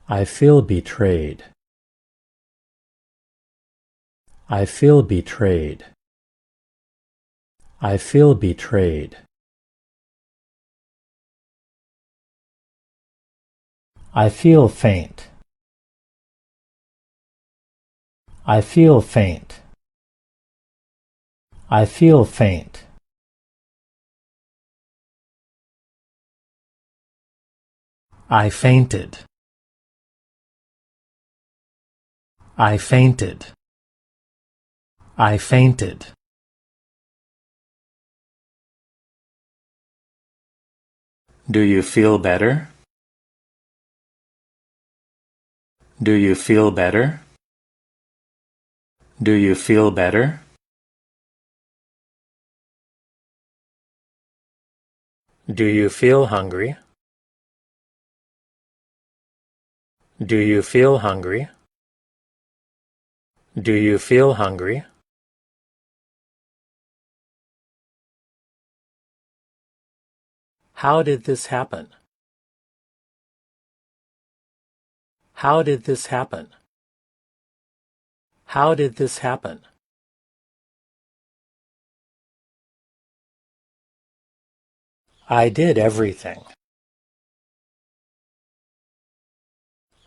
I feel betrayed. I feel betrayed. I feel betrayed. I feel faint. I feel faint. I feel faint. I fainted. I fainted. I fainted. Do you feel better? Do you feel better? Do you feel better? Do you feel hungry? Do you feel hungry? Do you feel hungry? How did this happen? How did this happen? How did this happen? I did everything.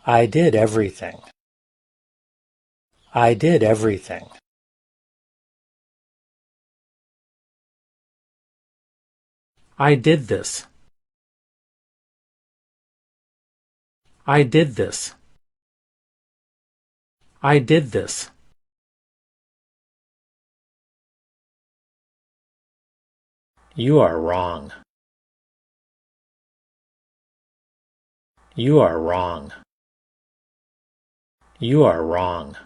I did everything. I did everything. I did this. I did this. I did this. You are wrong. You are wrong. You are wrong.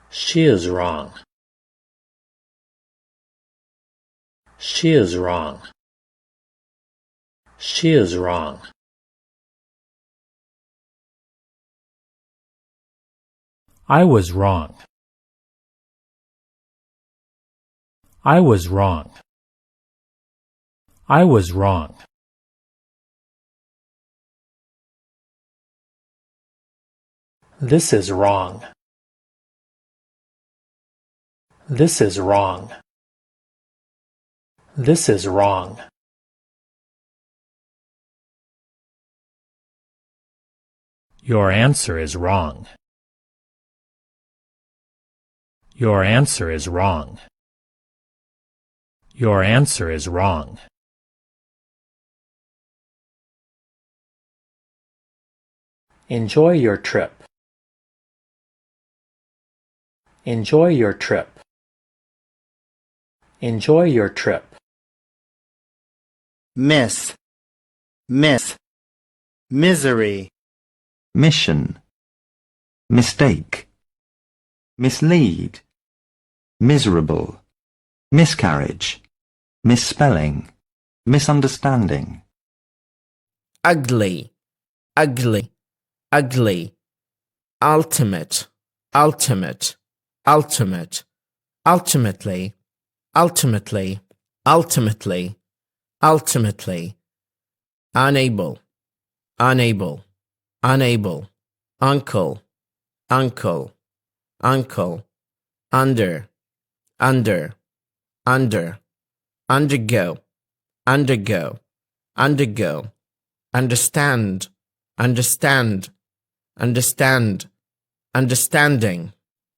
She is wrong. She is wrong. She is wrong. I was wrong. I was wrong. I was wrong. This is wrong. This is wrong. This is wrong. Your answer is wrong. Your answer is wrong. Your answer is wrong. Enjoy your trip. Enjoy your trip. Enjoy your trip. Miss, misery, mission, mistake, mislead, miserable, miscarriage, misspelling, misunderstanding. Ugly, ugly, ugly. Ultimate, ultimate, ultimate. Ultimately, ultimately, ultimately, ultimately. Unable, unable, unable. Uncle, uncle, uncle. Under, under, under. Undergo, undergo, undergo. Understand, understand, understand. Understanding,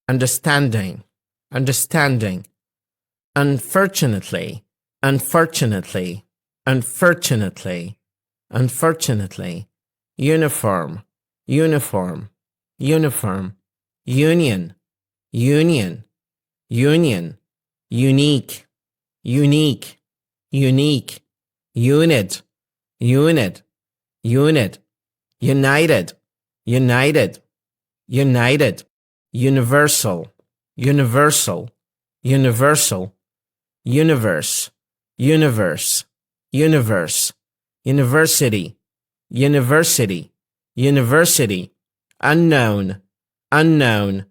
understanding, understanding. Unfortunately, unfortunately, unfortunately, unfortunately. Uniform, uniform, uniform. Union, union, union. Unique, unique, unique. Unit, unit, unit. United, united, united. Universal, universal, universal. Universe, universe, universe. University, university, university. Unknown, unknown,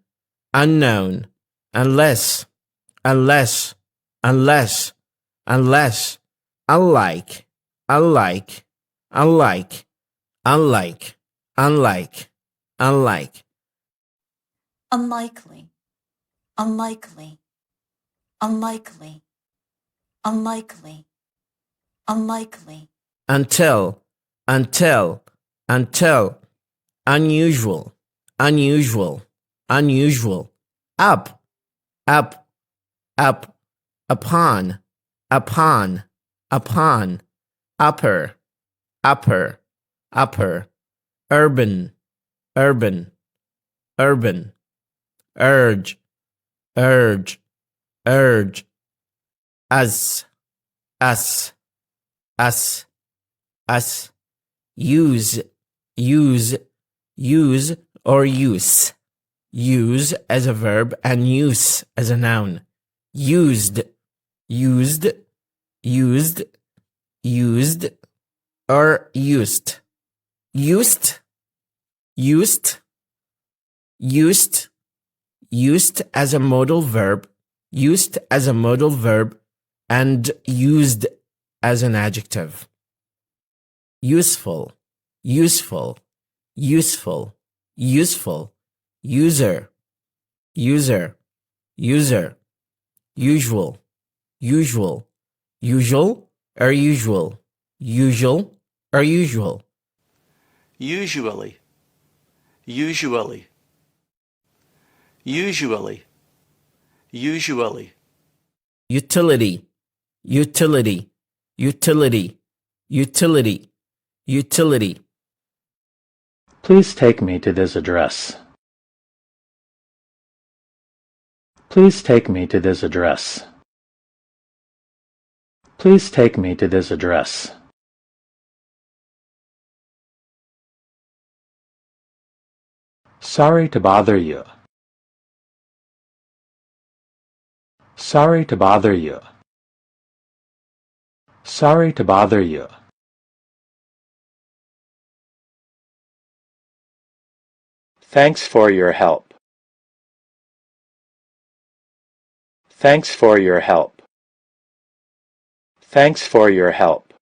unknown. Unless, unless, unless, unless. Unlike, unlike, unlike, unlike, unlike, unlike. unlikely, unlikely, unlikely, unlikely, unlikely, Until, until, until. Unusual, unusual, unusual. Up, up, up. Upon, upon, upon. Upper, upper, upper. Urban, urban, urban. Urge, urge, urge. Us, us, us, us. Use, use, use or use. Use as a verb and use as a noun. Used, used, used, used or used. Used, used, used, used as a modal verb, used as a modal verb, and used as an adjective. Useful, useful, useful, useful. User, user, user. Usual, usual, usual or usual, usual or usual. Usually, usually, usually, usually. Utility, utility, utility, utility, utility. Please take me to this address. Please take me to this address. Please take me to this address. Sorry to bother you. Sorry to bother you. Sorry to bother you. Thanks for your help. Thanks for your help. Thanks for your help.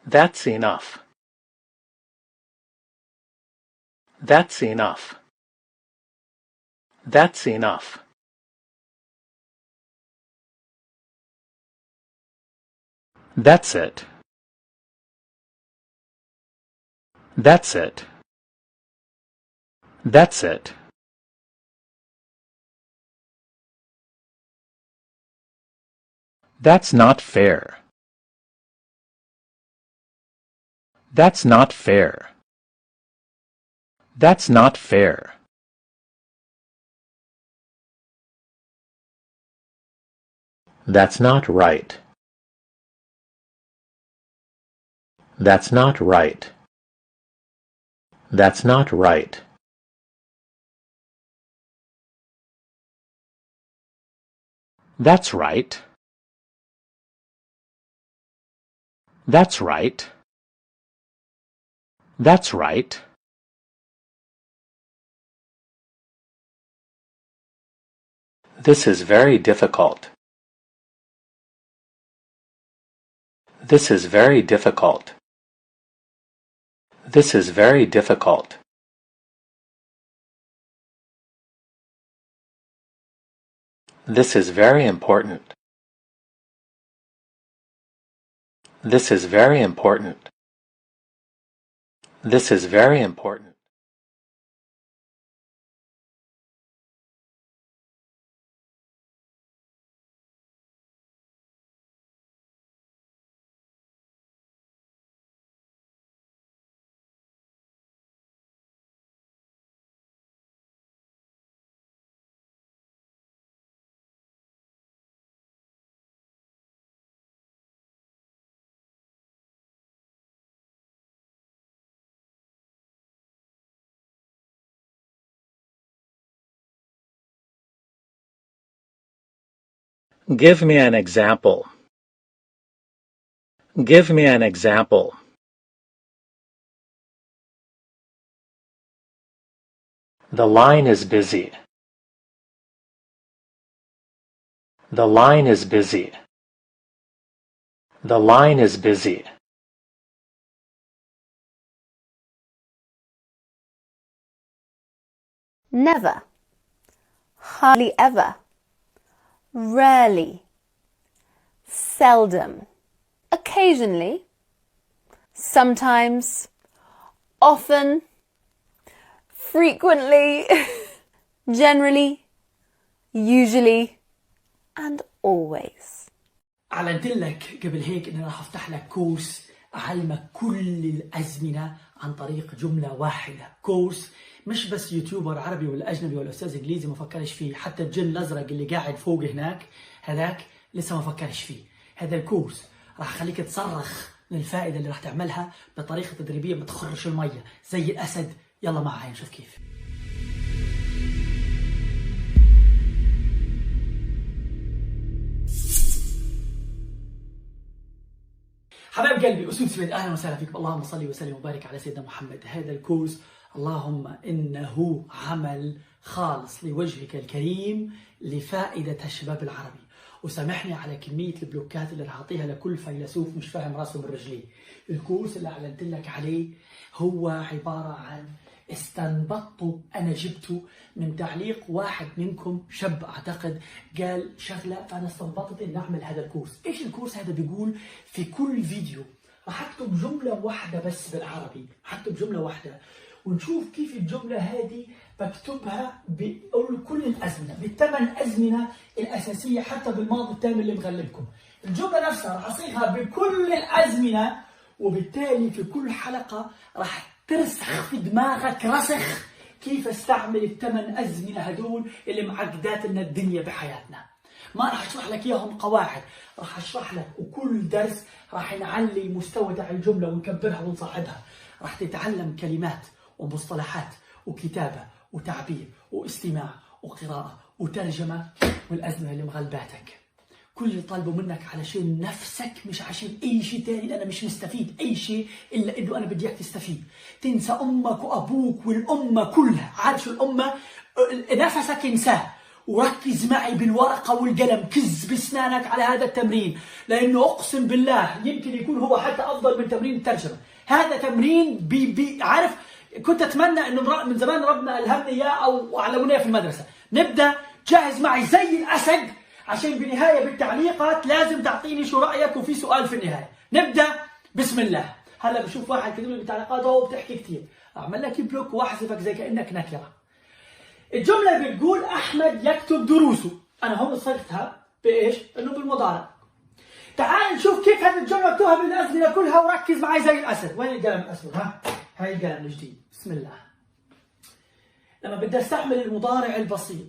That's enough. That's enough. That's enough. That's it. That's it. That's it. That's not fair. That's not fair. That's not fair. That's not right. That's not right. That's not right. That's right. That's right. That's right. This is very difficult. This is very difficult. This is very difficult. This is very important. This is very important. This is very important. Give me an example. Give me an example. The line is busy. The line is busy. The line is busy. Never, hardly ever, rarely, seldom, occasionally, sometimes, often, frequently, generally, usually, and always. أعلنت لك قبل هيك إن راح أفتح لك كورس أعلمك كل الأزمنة عن طريق جملة واحدة. كورس مش بس يوتيوبر عربي ولا أجنبي ولا أستاذ إنكليزي ما فكرش فيه، حتى الجن الأزرق اللي قاعد فوق هناك هذاك لسه ما فكرش فيه. هذا الكورس راح أخليك تصرخ من الفائدة اللي راح تعملها بطريقة تدريبية ما تخرش المية زي الأسد. يلا معاي نشوف كيف. حبايب قلبي أسود سويد، أهلا وسهلا فيكم. اللهم صل وسلم وبارك على سيدنا محمد. هذا الكورس اللهم إنه عمل خالص لوجهك الكريم لفائدة الشباب العربي. وسامحني على كمية البلوكات اللي راح أعطيها لكل فيلسوف مش فاهم راسه من رجليه. الكورس اللي أعلنت لك عليه هو عبارة عن استنبطته، أنا جبته من تعليق واحد منكم، شاب أعتقد، قال شغلة أنا استنبطت إن أعمل هذا الكورس. إيش الكورس هذا؟ بيقول في كل فيديو راح أكتب جملة واحدة بس بالعربي، هكتب جملة واحدة ونشوف كيف الجملة هذه بكتبها بكل الأزمنة، بالثمان أزمنة الأساسية، حتى بالماضي التام اللي مغلبكم. الجملة نفسها راح أصيغها بكل الأزمنة، وبالتالي في كل حلقة راح ترسخ في دماغك رسخ كيف استعمل الثمان أزمنة هدول اللي معقدات لنا الدنيا بحياتنا. ما راح اشرح لك اياهم قواعد، راح اشرح لك، وكل درس راح نعلي المستوى تاع الجملة ونكبرها ونصعدها. راح تتعلم كلمات ومصطلحات وكتابة وتعبير واستماع وقراءة وترجمة والأزمنة اللي مغلباتك. كل اللي طالبه منك علشان نفسك مش عشان أي شيء تاني. أنا مش مستفيد أي شيء إلا إنه أنا بدي إياك تستفيد. تنسى أمك وأبوك والأمة كلها. عارف شو الأمة؟ نفسك انساه وركز معي بالورقة والقلم، كز بسنانك على هذا التمرين، لأنه أقسم بالله يمكن يكون هو حتى أفضل من تمرين الترجمة. هذا تمرين عارف كنت أتمنى إنه من زمان ربنا ألهمني إياه أو علمونا في المدرسة. نبدأ جاهز معي زي الأسد، عشان بالنهاية بالتعليقات لازم تعطيني شو رأيك وفي سؤال في النهاية. نبدأ بسم الله. هلا بشوف واحد كتب لي بالتعليقات هو بتحكي كثير، أعمل لك بلوك وأحذفك زي كأنك نكرة. الجملة بتقول أحمد يكتب دروسه. أنا هون صيغتها بإيش؟ إنه بالمضارع. تعال نشوف كيف هذه الجملة مكتوبة بالأزمنة كلها وركز معي زي الأسد. وين القلم الأسود؟ ها؟ هاي القلم الجديد. بسم الله. لما بدي استعمل المضارع البسيط،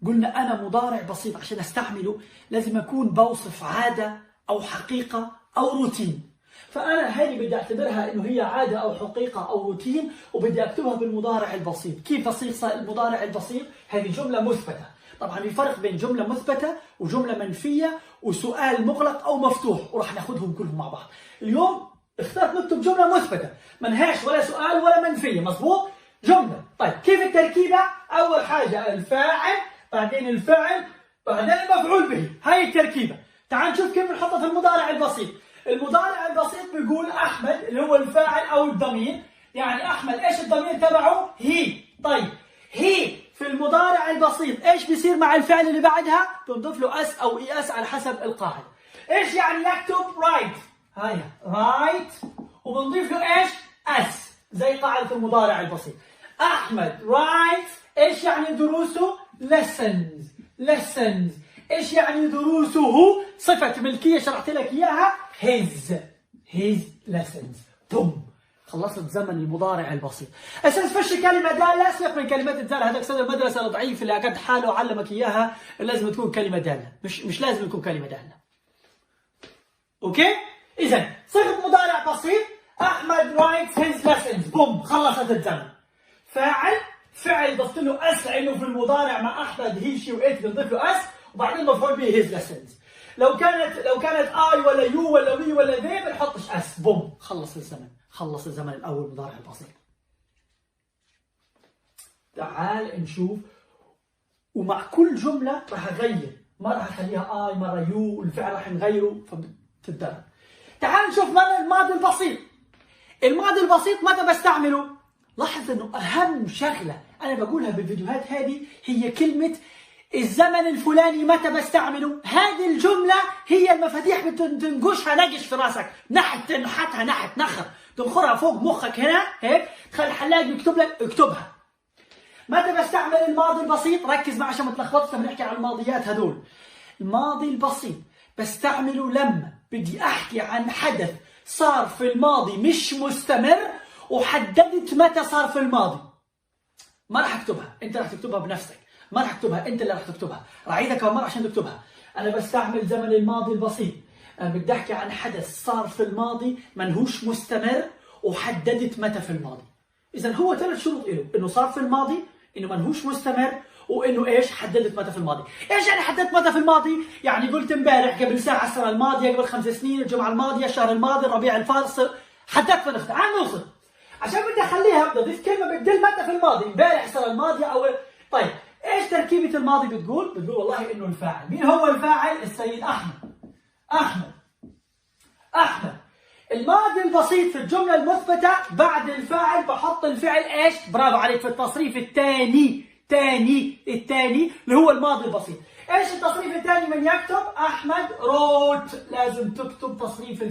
قلنا أنا مضارع بسيط عشان استعمله لازم أكون بوصف عادة أو حقيقة أو روتين. فأنا هذه بدي أعتبرها إنه هي عادة أو حقيقة أو روتين، وبدي أكتبها بالمضارع البسيط. كيف أصيغ المضارع البسيط؟ هذه جملة مثبتة. طبعا في فرق بين جملة مثبتة وجملة منفية وسؤال مغلق أو مفتوح، وراح ناخذهم كلهم مع بعض. اليوم اخترت نكتب جملة مثبتة، منهاش ولا سؤال ولا منفية، مظبوط؟ جملة. طيب كيف التركيبة؟ أول حاجة الفاعل، بعدين الفعل، بعدين المفعول به. هاي التركيبة. تعال نشوف كيف نحطها في المضارع البسيط. المضارع البسيط بيقول أحمد اللي هو الفاعل أو الضمير، يعني أحمد إيش الضمير تبعه؟ هي. طيب هي في المضارع البسيط إيش بيصير مع الفعل اللي بعدها؟ بنضيف له أس أو إي أس على حسب القاعدة. إيش يعني يكتب؟ رايت. هاي رايت، وبنضيف له إيش؟ أس زي قاعدة المضارع البسيط. أحمد رايت. إيش يعني دروسه؟ lessons. lessons. إيش يعني دروسه؟ صفة ملكية شرحت لك إياها، his lessons. بوم، خلصت زمن المضارع البسيط. أساس فش كلمة دالة، سيبك من كلمات الدالة، هذاك صدر المدرسة الضعيف اللي قد حاله علمك إياها لازم تكون كلمة دالة، مش لازم تكون كلمة دالة. أوكي؟ إذا صيغة مضارع بسيط، أحمد writes his lessons. بوم، خلصت الزمن. فعل ضفت له اس لانه في المضارع مع احمد هي شي وات بنضيف له اس، وبعدين مفعول به his lessons. لو كانت اي ولا يو ولا وي ولا ذي بنحطش اس. بوم، خلص الزمن الاول مضارع البسيط. تعال نشوف، ومع كل جمله راح اغير، ما راح اخليها اي مره يو، والفعل راح نغيره فبتتدرب. تعال نشوف الماضي البسيط. الماضي البسيط متى بستعمله؟ لاحظ انه اهم شغله انا بقولها بالفيديوهات هذه هي كلمه الزمن الفلاني متى بستعمله. هذه الجمله هي المفاتيح بتنقشها نقش في راسك، تنحتها نخر، تنخرها فوق مخك هنا هيك، تخلي الحلاق يكتب لك اكتبها. متى بستعمل الماضي البسيط؟ ركز معي عشان ما تلخبطش لما نحكي عن الماضيات هذول. الماضي البسيط بستعمله لما بدي احكي عن حدث صار في الماضي مش مستمر وحددت متى صار في الماضي. ما راح اكتبها، انت راح تكتبها بنفسك، ما راح اكتبها، انت اللي راح تكتبها. راح اعيدها كمان مره عشان تكتبها. انا بستعمل زمن الماضي البسيط، انا بدي احكي عن حدث صار في الماضي منهوش مستمر وحددت متى في الماضي. اذا هو 3 شروط له، انه صار في الماضي، انه منهوش مستمر، وانه ايش؟ حددت متى في الماضي. ايش يعني حددت متى في الماضي؟ يعني قلت امبارح، قبل ساعه، السنه الماضيه، قبل 5 سنين، الجمعه الماضيه، الشهر الماضي، الربيع الفاصل. حددت متى. تعال نوصل. عشان بدي اخليها بدي اضيف كلمه بتدل متى في الماضي، امبارح، السنه الماضيه او طيب ايش تركيبه الماضي بتقول والله انه الفاعل. مين هو الفاعل؟ السيد احمد. الماضي البسيط في الجمله المثبته بعد الفاعل بحط الفعل ايش؟ برافو عليك، في التصريف الثاني اللي هو الماضي البسيط. ايش التصريف الثاني من يكتب؟ احمد روت. لازم تكتب تصريف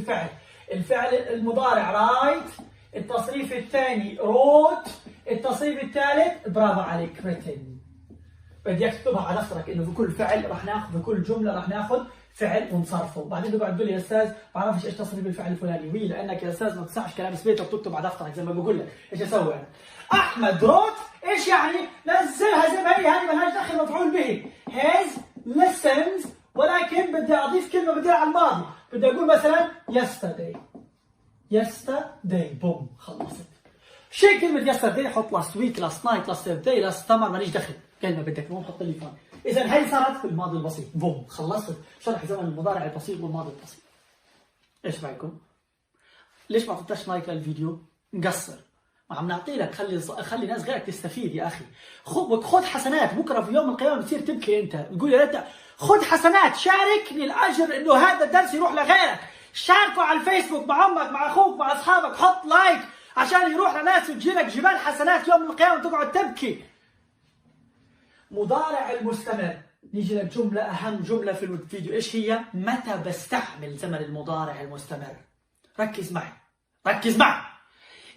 الفعل المضارع رايت، التصريف الثاني روت، التصريف الثالث برافو عليك written. بدي اكتبها على دفترك انه في كل فعل راح ناخذ، في كل جمله راح ناخذ فعل ونصرفه. بعدين تقعد تقول لي يا استاذ ما بعرفش ايش تصريف الفعل الفلاني. وي لانك يا استاذ ما تسمعش كلام سبيتك وتكتب على دفترك زي ما بقول لك. ايش اسوي انا؟ احمد روت ايش يعني؟ نزلها زي ما هي، هذه ما لهاش دخل مفعول به. هيز listens، ولكن بدي اضيف كلمه بدل على الماضي. بدي اقول مثلا yesterday بوم خلصت. شيء كلمه yesterday حط last week last night last day last summer ماليش دخل. كلمه بدك مو حط لي فان. اذا هي صارت في الماضي البسيط بوم خلصت. شرح زمن المضارع البسيط والماضي البسيط. ايش رايكم؟ ليش ما حطيتش لايك للفيديو؟ مقصر. ما عم نعطي لك، خلي ناس غيرك تستفيد يا اخي. خذ حسنات، بكره في يوم القيامه بتصير تبكي انت، تقول يا ريت. خذ حسنات، شاركني الاجر انه هذا الدرس يروح لغيرك. شاركه على الفيسبوك مع امك مع اخوك مع اصحابك، حط لايك عشان يروح لناس وتجيلك جبال حسنات يوم القيامه تقعد تبكي. مضارع المستمر، نيجي لجمله اهم جمله في الفيديو. ايش هي؟ متى بستعمل زمن المضارع المستمر؟ ركز معي.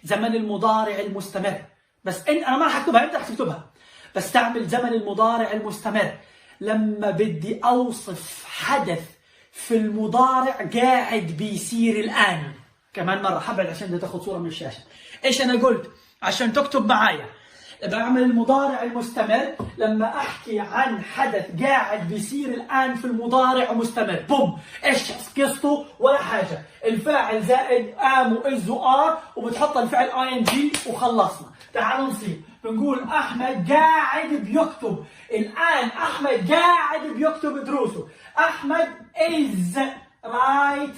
زمن المضارع المستمر، بس انا ما راح اكتبها، انت راح تكتبها. بستعمل زمن المضارع المستمر لما بدي اوصف حدث في المضارع قاعد بيصير الان. كمان مره حبعد عشان بدي تاخذ صوره من الشاشه. ايش انا قلت؟ عشان تكتب معايا. بعمل المضارع المستمر لما احكي عن حدث قاعد بيصير الان في المضارع مستمر. بوم. ايش قصته؟ ولا حاجه. الفاعل زائد ام واز وار وبتحط الفعل ing وخلصنا. تعالوا نصير بنقول احمد قاعد بيكتب الان. احمد قاعد بيكتب دروسه. احمد is right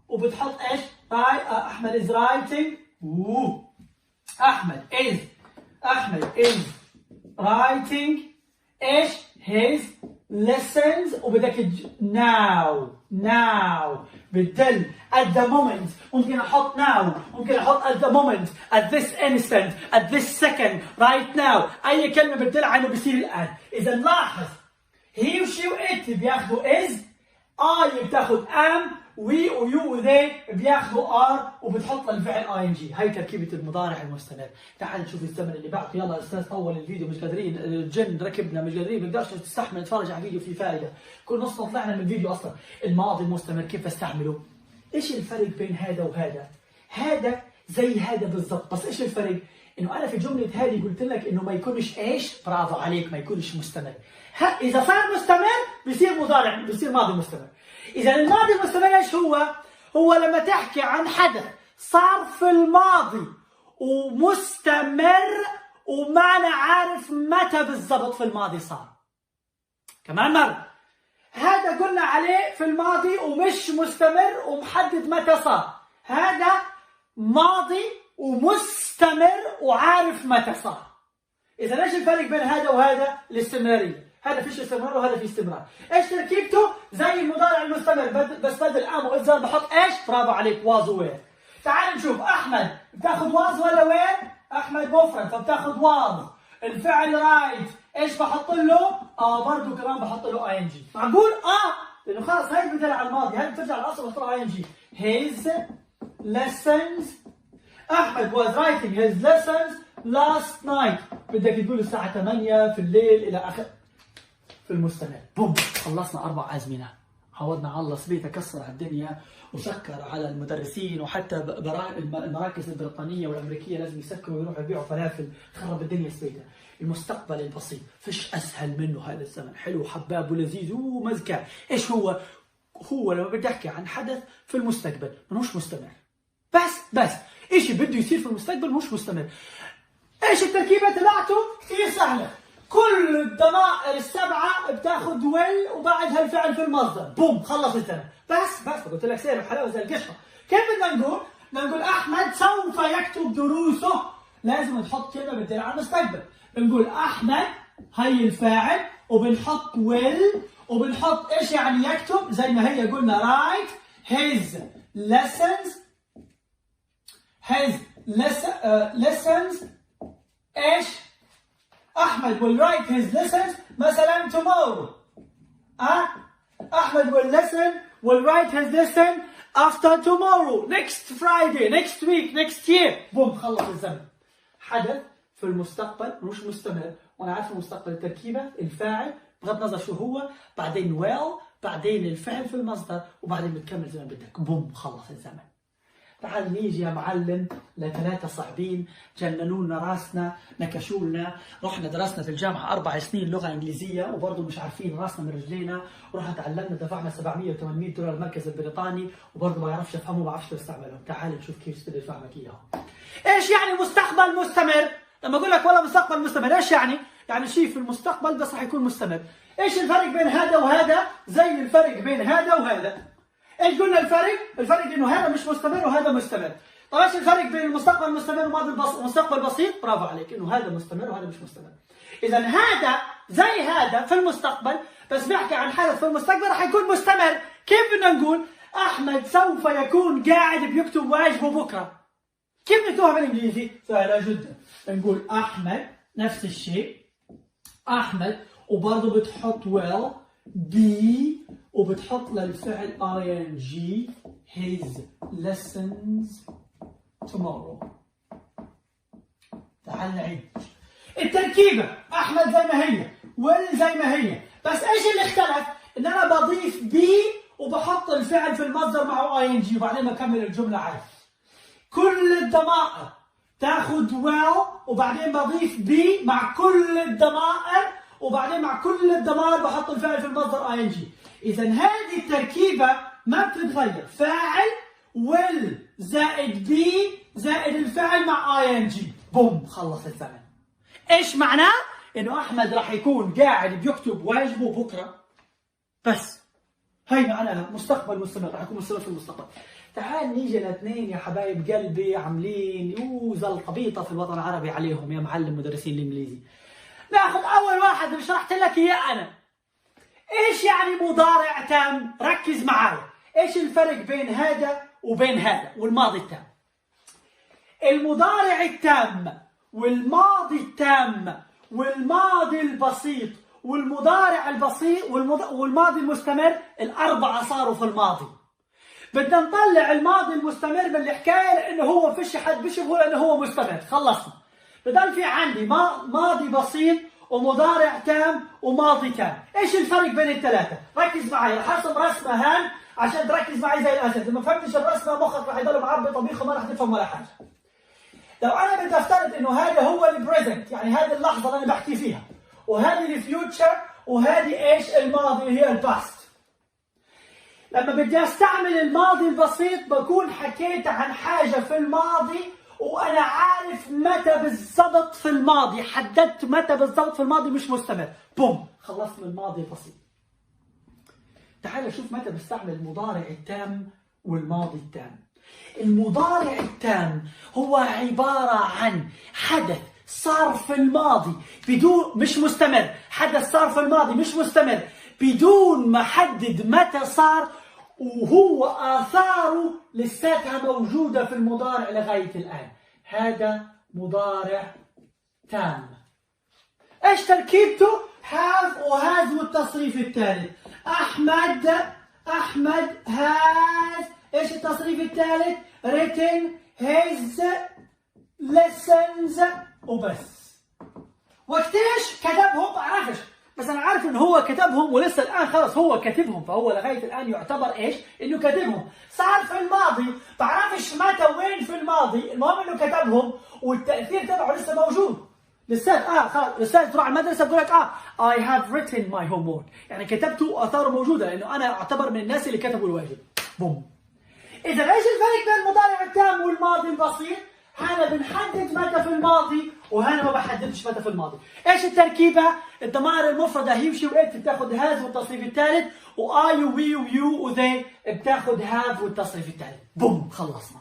وبتحط ايش؟ احمد is writing. احمد is writing ايش؟ his lessons وبدك now بتدل at the moment. ممكن احط now، ممكن احط at the moment، at this instant، at this second، right now. اي كلمه بتدل على انه بيصير الان. اذا لاحظ he و she و it بياخذوا is، I بتاخذ am، we ويو وذي بياخذوا ار وبتحط الفعل ing. هاي تركيبه المضارع المستمر. تعال نشوف الزمن اللي بعده. يلا يا استاذ طول الفيديو، مش قادرين، الجن ركبنا، مش قادرين، بنقدرش تستحمل نتفرج على فيديو فيه فائده. كل نص طلعنا من الفيديو اصلا. الماضي المستمر كيف استعمله؟ ايش الفرق بين هذا وهذا؟ هذا زي هذا بالضبط، بس ايش الفرق؟ انه انا في جمله هذه قلت لك انه ما يكونش ايش؟ برافو عليك، ما يكونش مستمر. اذا صار مستمر بيصير مضارع، بيصير ماضي مستمر. إذا الماضي المستمر إيش هو؟ هو لما تحكي عن حدث صار في الماضي ومستمر وما أنا عارف متى بالضبط في الماضي صار. كمان مرة، هذا قلنا عليه في الماضي ومش مستمر ومحدد متى صار. هذا ماضي ومستمر وعارف متى صار. إذا إيش الفرق بين هذا وهذا؟ الاستمرارية. هذا فيش استمرار وهذا في استمرار. ايش تركيبته؟ زي المضارع المستمر بس بدل ام وازر بحط ايش؟ برافو عليك واز ووير. تعال نشوف احمد بتاخذ واز ولا وير؟ احمد مفرد فبتاخذ واز. الفعل رايت ايش بحط له؟ برضه كمان بحط له اي ان جي. معقول؟ لانه خلص هاي بدل على الماضي، هاي بترجع للاصل بحط له اي ان جي. his lessons احمد was writing his lessons last night. بدك تقول الساعة 8 في الليل إلى آخر في المستمر. بوم خلصنا 4 أزمنة. عوضنا على الله سبيته كسر على الدنيا وسكر على المدرسين وحتى المراكز البريطانية والأمريكية لازم يسكروا ويروحوا يبيعوا فلافل. خرب الدنيا سبيته. المستقبل البسيط فيش أسهل منه هذا الزمن. حلو حباب ولذيذ ومزكى. إيش هو؟ هو لما بدي أحكي عن حدث في المستقبل مش مستمر. بس إشي بده يصير في المستقبل مش مستمر. ايش التركيبه تبعته؟ كثير سهله. كل الضمائر السبعه بتاخذ ويل وبعدها الفعل في المصدر. بوم خلص الزمن. بس قلت لك سير بحلاوه زي القشره. كيف بدنا نقول؟ بدنا نقول احمد سوف يكتب دروسه. لازم نحط كلمه بتدل على المستقبل. بنقول احمد هي الفاعل وبنحط ويل وبنحط ايش يعني يكتب؟ زي ما هي قلنا رايت his lessons ايش؟ احمد will write his lessons مثلا tomorrow. احمد will write his lesson after tomorrow, next Friday, next week, next year. بوم خلص الزمن. حدث في المستقبل مش مستمر، وانا عارف المستقبل التركيبه الفاعل بغض النظر شو هو، بعدين well، بعدين الفعل في المصدر، وبعدين بتكمل زي ما بدك. بوم خلص الزمن. تعال نيجي يا معلم لثلاثة صاحبين جننونا راسنا نكشولنا. رحنا درسنا في الجامعة 4 سنين لغة إنجليزية وبرضه مش عارفين راسنا من رجلينا. ورحنا تعلمنا دفعنا 700 و800 دولار المركز البريطاني وبرضه ما يعرفش يفهمه ما بعرفش استعمله. تعال نشوف كيف بدي افهمك اياهم. ايش يعني مستقبل مستمر؟ لما اقول لك والله مستقبل مستمر ايش يعني؟ يعني شيء في المستقبل بس راح يكون مستمر. ايش الفرق بين هذا وهذا؟ زي الفرق بين هذا وهذا. ايش قلنا الفرق؟ الفرق انه هذا مش مستمر وهذا مستمر. طيب ايش الفرق بين المستقبل المستمر وماضي بسيط؟ برافو عليك انه هذا مستمر وهذا مش مستمر. اذا هذا زي هذا في المستقبل بس بيحكي عن حدث في المستقبل راح يكون مستمر. كيف بدنا نقول؟ احمد سوف يكون قاعد بيكتب واجبه بكره. كيف نكتبها بالانجليزي؟ سهله جدا. نقول احمد نفس الشيء احمد وبرضه بتحط well be وبتحط للفعل ing his lessons tomorrow. تعال نعيد التركيبة. أحمد زي ما هي will زي ما هي بس إيش اللي اختلف؟ إن أنا بضيف be وبحط الفعل في المصدر معه ing وبعدين بكمل الجملة عادي. كل الضمائر تاخذ well وبعدين بضيف be مع كل الضمائر وبعدين مع كل الضمائر بحط الفعل في المصدر ing. إذا هذه التركيبة ما بتتغير. فاعل will زائد be زائد الفعل مع ing. بوم خلص الزمن. إيش معناه؟ إنه أحمد راح يكون قاعد بيكتب واجبه بكرة. بس هاي معناها مستقبل مستمر، راح يكون مستمر في المستقبل. تعال نيجي لاثنين يا حبايب قلبي عاملين زلطبيطة في الوطن العربي عليهم يا معلم مدرسين الإنجليزي. ناخذ أول واحد اللي شرحت لك إياه أنا. إيش يعني مضارع تام؟ ركز معاي. إيش الفرق بين هذا وبين هذا والماضي التام؟ المضارع التام والماضي التام والماضي البسيط والمضارع البسيط والماضي المستمر الأربعة صاروا في الماضي. بدنا نطلع الماضي المستمر من الحكاية لأنه هو فيش حد بيشبهه لأنه هو مستمر. خلصنا. بضل في عندي ماضي بسيط ومضارع تام وماضي تام. ايش الفرق بين الثلاثة؟ ركز معي رح ارسم رسمة هان عشان تركز معي زي الاسد. لما فهمتش الرسمة مخك رح يضل معبي طبيخ وما رح تفهم ولا حاجة. لو انا بدي افترض انه هذا هو البريزنت يعني هذه اللحظة اللي انا بحكي فيها وهذه الفيوتشر وهذه ايش الماضي اللي هي الباست. لما بدي استعمل الماضي البسيط بكون حكيت عن حاجة في الماضي وأنا عارف متى بالضبط في الماضي، حددت متى بالضبط في الماضي مش مستمر. بوم خلصت من الماضي البسيط. تعال شوف متى بستعمل المضارع التام والماضي التام. المضارع التام هو عبارة عن حدث صار في الماضي بدون مش مستمر، حدث صار في الماضي مش مستمر بدون ما حدد متى صار، وهو آثاره لساتها موجودة في المضارع لغاية الآن. هذا مضارع تام. ايش تركيبته؟ have وهاز والتصريف الثالث. أحمد has. ايش التصريف الثالث؟ written his lessons وبس. وقتيش كتبهم بعرفش، بس انا عارف انه هو كتبهم ولسه الان خلص هو كتبهم، فهو لغايه الان يعتبر ايش؟ انه كتبهم. صار في الماضي بعرفش متى وين في الماضي، المهم انه كتبهم والتاثير تبعه لسه موجود. لسه خلاص لسه تروح على المدرسه بقول لك I have written my homework، يعني كتبته واثاره موجوده لانه انا اعتبر من الناس اللي كتبوا الواجب. بوم. اذا ايش الفرق بين المضارع التام والماضي البسيط؟ هنا بنحدد متى في الماضي وهنا ما بحددش متى في الماضي. ايش التركيبه؟ الضمائر المفرده هي وشي وات بتاخذ هاز والتصريف الثالث، واي ووي ويو وذي بتاخذ هاف والتصريف الثالث. بوم، خلصنا.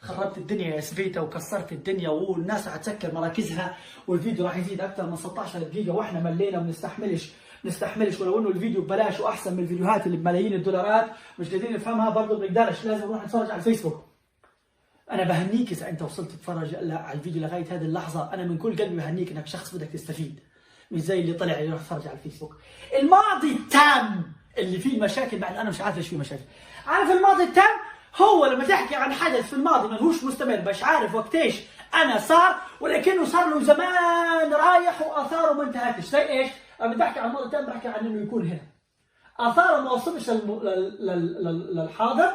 خربت الدنيا يا سبيتا وكسرت الدنيا، والناس راح تسكر مراكزها، والفيديو راح يزيد اكثر من 16 دقيقه واحنا ملينا وبنستحملش ولو انه الفيديو ببلاش واحسن من الفيديوهات اللي بملايين الدولارات مش قادرين نفهمها برضه بنقدرش، لازم نروح نتفرج على الفيسبوك. انا بهنيك اذا انت وصلت تتفرج على الفيديو لغايه هذه اللحظه، انا من كل قلبي بهنيك انك شخص بدك تستفيد، مش زي اللي طلع يروح يتفرج على الفيسبوك. الماضي التام اللي فيه مشاكل، بعد انا مش عارف ليش فيه مشاكل. عارف الماضي التام هو لما تحكي عن حدث في الماضي ما هوش مستمر، مش عارف وقتيش انا صار، ولكنه صار له زمان رايح واثاره ما انتهتش. زي ايش؟ انا بدي احكي عن الماضي التام بحكي عن انه يكون هنا اثاره ما وصلش للحاضر،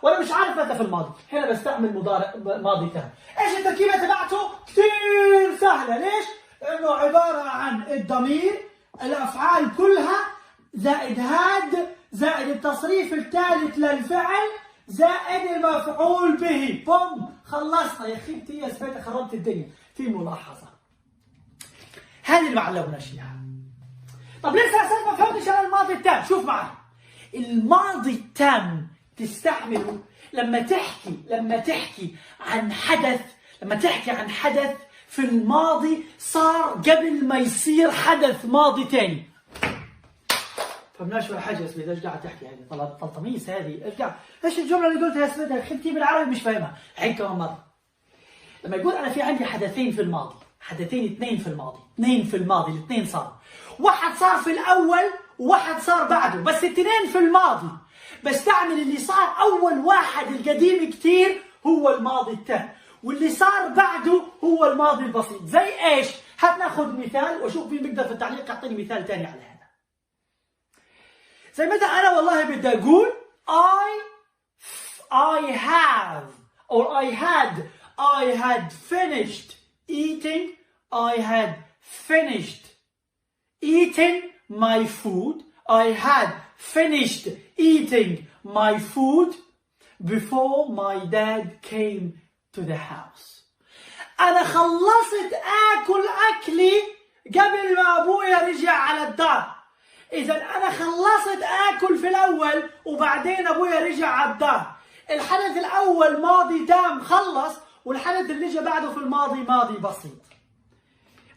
وانا مش عارف متى في الماضي، هنا بستعمل مضارع ماضي تام. ايش التركيبه تبعته؟ كثير سهله. ليش؟ لانه عباره عن الضمير، الافعال كلها زائد هاد زائد التصريف الثالث للفعل زائد المفعول به. بوم، خلصنا. يا خيبتي يا سبيتا خربت الدنيا. في ملاحظه هذه اللي معلمناش اياها. طب لسه اساسا ما فهمتش انا الماضي التام. شوف معي، الماضي التام تستعمله لما تحكي عن حدث في الماضي صار قبل ما يصير حدث ماضي ثاني. فهمناش ولا حاجه يا سيدي. ايش قاعد تحكي يعني؟ طلطميس هذه. ايش الجمله اللي قلتها يا سيدي؟ خدتي بالعربي مش فاهمها. عيد كمان مره. لما يقول انا في عندي حدثين في الماضي، اثنين في الماضي، الاثنين صاروا. واحد صار في الاول وواحد صار بعده، بس الاثنين في الماضي. بستعمل اللي صار اول واحد القديم كثير هو الماضي التام، واللي صار بعده هو الماضي البسيط. زي ايش؟ هات ناخذ مثال واشوف مين بيقدر في التعليق يعطيني مثال ثاني على هذا. زي مثلا انا والله بدي اقول I have or I had finished eating. I had finished eating my food. I had finished eating my food before my dad came to the house. أنا خلصت آكل أكلي قبل ما أبويا رجع على الدار. إذا أنا خلصت آكل في الأول وبعدين أبويا رجع على الدار. الحدث الأول ماضي تام خلص، والحدث اللي جاء بعده في الماضي ماضي بسيط.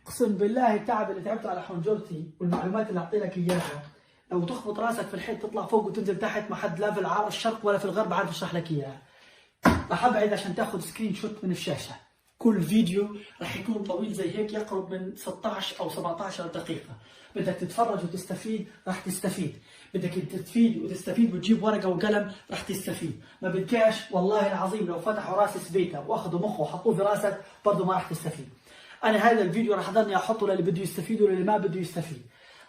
اقسم بالله التعب اللي تعبته على حنجرتي والمعلومات اللي اعطي لك اياها، لو تخبط راسك في الحيط تطلع فوق وتنزل تحت، ما حد لا في الشرق ولا في الغرب عارف يشرح لك اياها. راح ابعد عشان تاخذ سكرين شوت من الشاشه. كل فيديو راح يكون طويل زي هيك، يقرب من 16 او 17 دقيقه. بدك تتفرج وتستفيد راح تستفيد، بدك تفيد وتستفيد وتجيب ورقه وقلم راح تستفيد. ما بدكاش والله العظيم لو فتحوا راس سبيتا واخذوا مخه وحطوه في راسك برضه ما راح تستفيد. أنا هذا الفيديو راح أضلني أحطه للي بده يستفيد وللي ما بده يستفيد.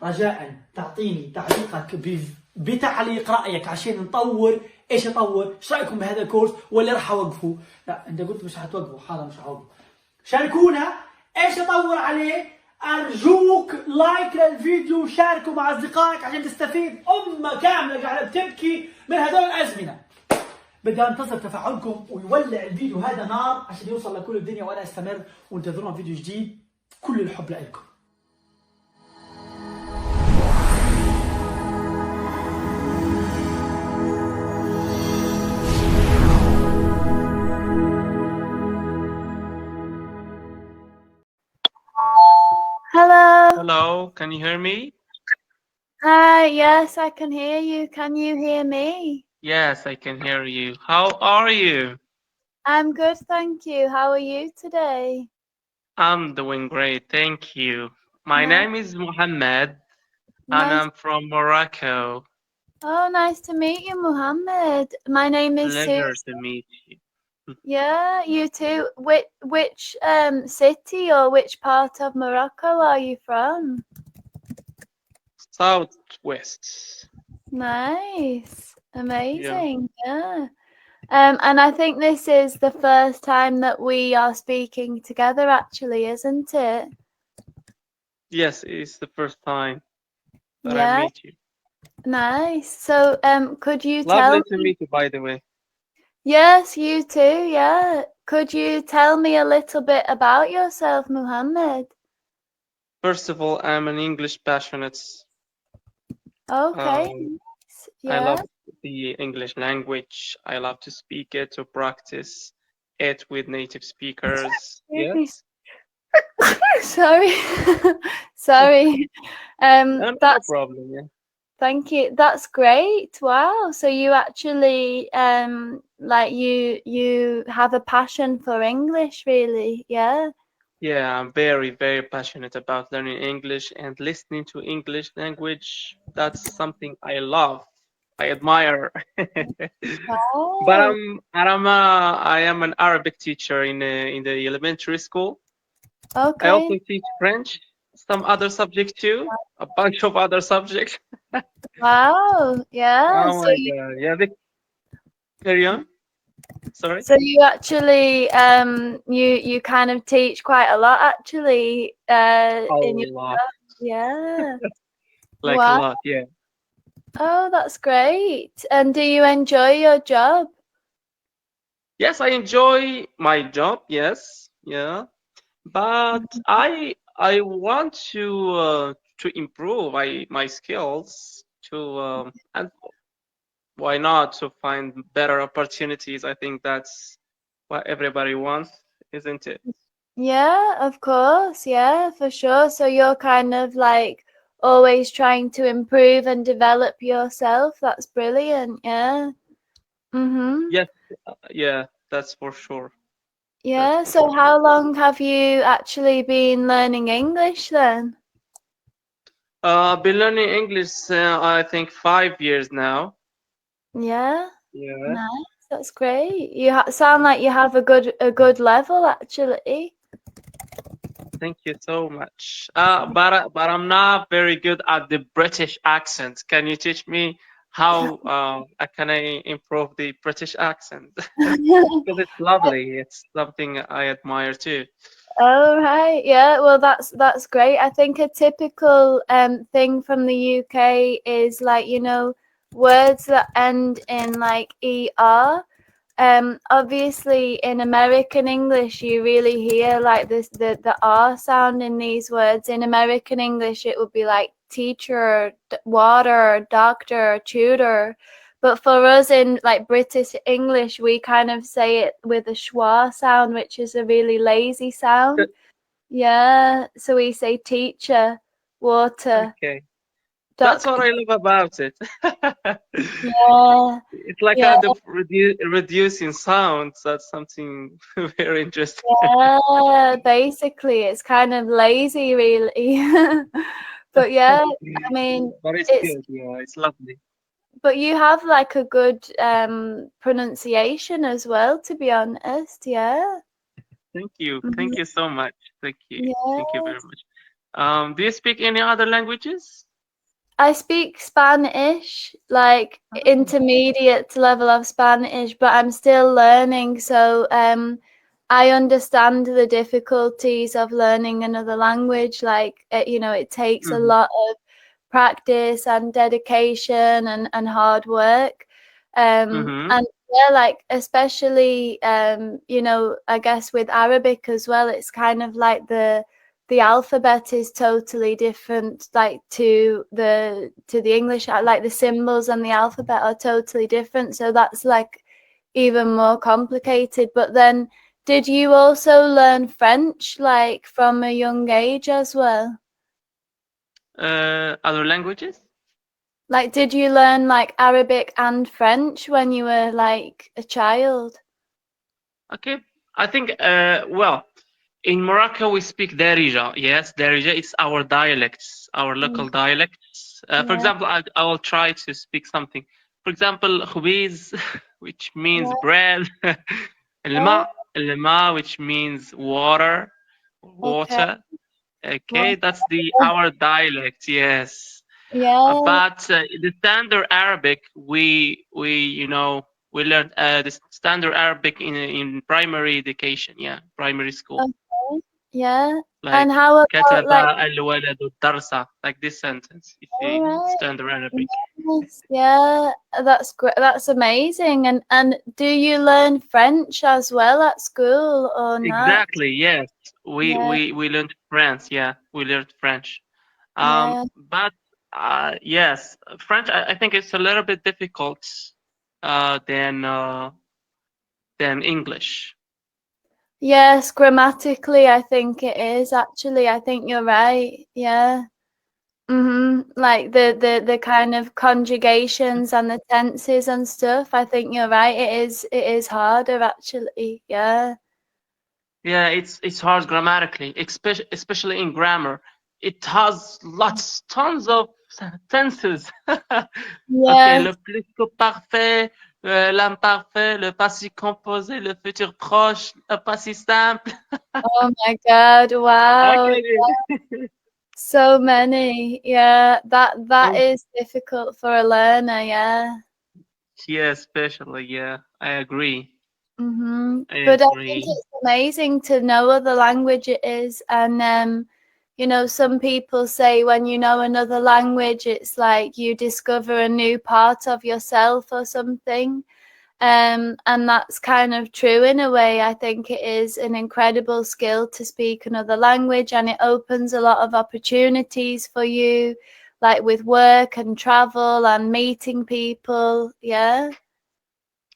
رجاء تعطيني تعليقك بتعليق رأيك عشان نطور. إيش أطور؟ إيش رأيكم بهذا الكورس ولا راح أوقفه؟ لا أنت قلت مش هتوقفه، حاضر مش هوقفه. شاركونا إيش أطور عليه؟ أرجوك لايك للفيديو وشاركوا مع أصدقائك عشان تستفيد. أمة كاملة قاعدة بتبكي من هذول الأزمنة. بدي انتظر تفاعلكم ويولع الفيديو هذا نار عشان يوصل لكل الدنيا وانا استمر، وانتظرونا فيديو جديد. كل الحب لكم. Hello, can you hear me? Hi, yes, I can hear you. Can you hear me? Yes, I can hear you. How are you? I'm good, thank you. How are you today? I'm doing great, thank you. My No, name is Mohammed and nice. I'm from Morocco. Oh, nice to meet you, Muhammad. My name is Sue. Pleasure to meet you. Yeah, you too. Which city or which part of Morocco are you from? Southwest. Nice. Yeah. Amazing. Yeah. And I think this is the first time that we are speaking together, actually, isn't it? Yes, it's the first time that I Yeah, meet you. nice. So, could you Lovely tell to me? meet you, by the way. Yes, you too. Yeah. Could you tell me a little bit about yourself, Muhammad? First of all, I'm an English passionate. Okay. Um, Nice. I Yeah. love the English language. I love to speak it, to practice it with native speakers. Really? Yes. Sorry. Sorry. No That's problem. Yeah. Thank you. That's great. Wow. So you actually like you have a passion for English, really. Yeah. Yeah, I'm very, very passionate about learning English and listening to English language. That's something I love. I admire. But Wow. I am an Arabic teacher in the elementary school. I Okay. also teach French, some other subjects too, a bunch of other subjects. Wow. Yeah. Oh my God. Yeah, carry on. Sorry. So you actually you kind of teach quite a lot actually A in your lot. yeah. Like a Wow. lot. Yeah. Oh, that's great. And do you enjoy your job? Yes, I enjoy my job. Yes. Yeah. But I want to improve my skills and why not to find better opportunities. I think that's what everybody wants, isn't it? Yeah, of course. Yeah, for sure. So you're kind of like always trying to improve and develop yourself. That's brilliant. Yeah. Mm-hmm. Yes, yeah, that's for sure. That's Yeah. for So sure. how long have you actually been learning English then? I've been learning English, I think 5 years now. Yeah. Yeah, Nice. That's great. You sound like you have a good level actually. thank you so much. But I'm not very good at the British accent. Can you teach me how can I improve the British accent? Because it's lovely. It's something I admire too. Oh right, yeah. Well, that's great. I think a typical thing from the UK is like words that end in like er. Obviously in American English you really hear like the R sound in these words. In American English it would be like teacher, water, doctor, tutor. But for us in like British English we kind of say it with a schwa sound, which is a really lazy sound. Yeah, so we say teacher, water, Okay, that's what doctor. I love about it. Yeah, It's like yeah. the reducing sounds. That's something very interesting. Yeah, basically, it's kind of lazy, really. But yeah, I mean, But it's it's good. Yeah, it's lovely. but you have like a good pronunciation as well, to be honest. Yeah. Thank you. Mhm. Thank you so much. Thank you. Thank you Yeah. very much. Do you speak any other languages? I speak Spanish, like Oh. intermediate level of Spanish, but I'm still learning. So I understand the difficulties of learning another language. Like it takes a Hmm. lot of practice and dedication and hard work. Hmm. And yeah, like especially I guess with Arabic as well, it's kind of like the alphabet is totally different like to the English, like the symbols and the alphabet are totally different, so that's like even more complicated. But then did you also learn French like from a young age as well? Other languages? Like, did you learn like Arabic and French when you were like a child? Okay, I think, well, in Morocco we speak Darija. Yes, Darija is our dialects, our local dialects. For Yeah. example, I will try to speak something. For example, khubiz, which means Yeah. bread. Yeah. Al-ma, which means water, Okay. water. Well, Okay, that's our dialect. Yes. yeah. But the standard Arabic, we learned the standard Arabic in primary education, yeah, primary school. Okay. Yeah. Like And how about كتب like, الولد الدرس, like this sentence, you see, all in right. standard Arabic. Yes, yeah, that's great. That's amazing. And do you learn French as well at school or not? Exactly, yes. Yeah, We learned French, yeah, we learned French. yeah. But yes, French, I think it's a little bit difficult uh, than uh, than English. Yes, grammatically, I think it is actually. I think you're right. Yeah. Like the kind of conjugations and the tenses and stuff. I think you're right. It is harder actually. Yeah. Yeah, it's hard grammatically, especially in grammar. It has tons of tenses. Okay, Yeah. le plus parfait, l'imparfait, le passé composé, le futur proche, le passé simple. Oh my God. Wow. Okay. So many. Yeah. That And is difficult for a learner. Yeah. yeah, especially, yeah, I agree. I But I think agree. it's amazing to know other languages, and some people say when you know another language, it's like you discover a new part of yourself or something. And that's kind of true in a way. I think it is an incredible skill to speak another language, and it opens a lot of opportunities for you, like with work and travel and meeting people. Yeah.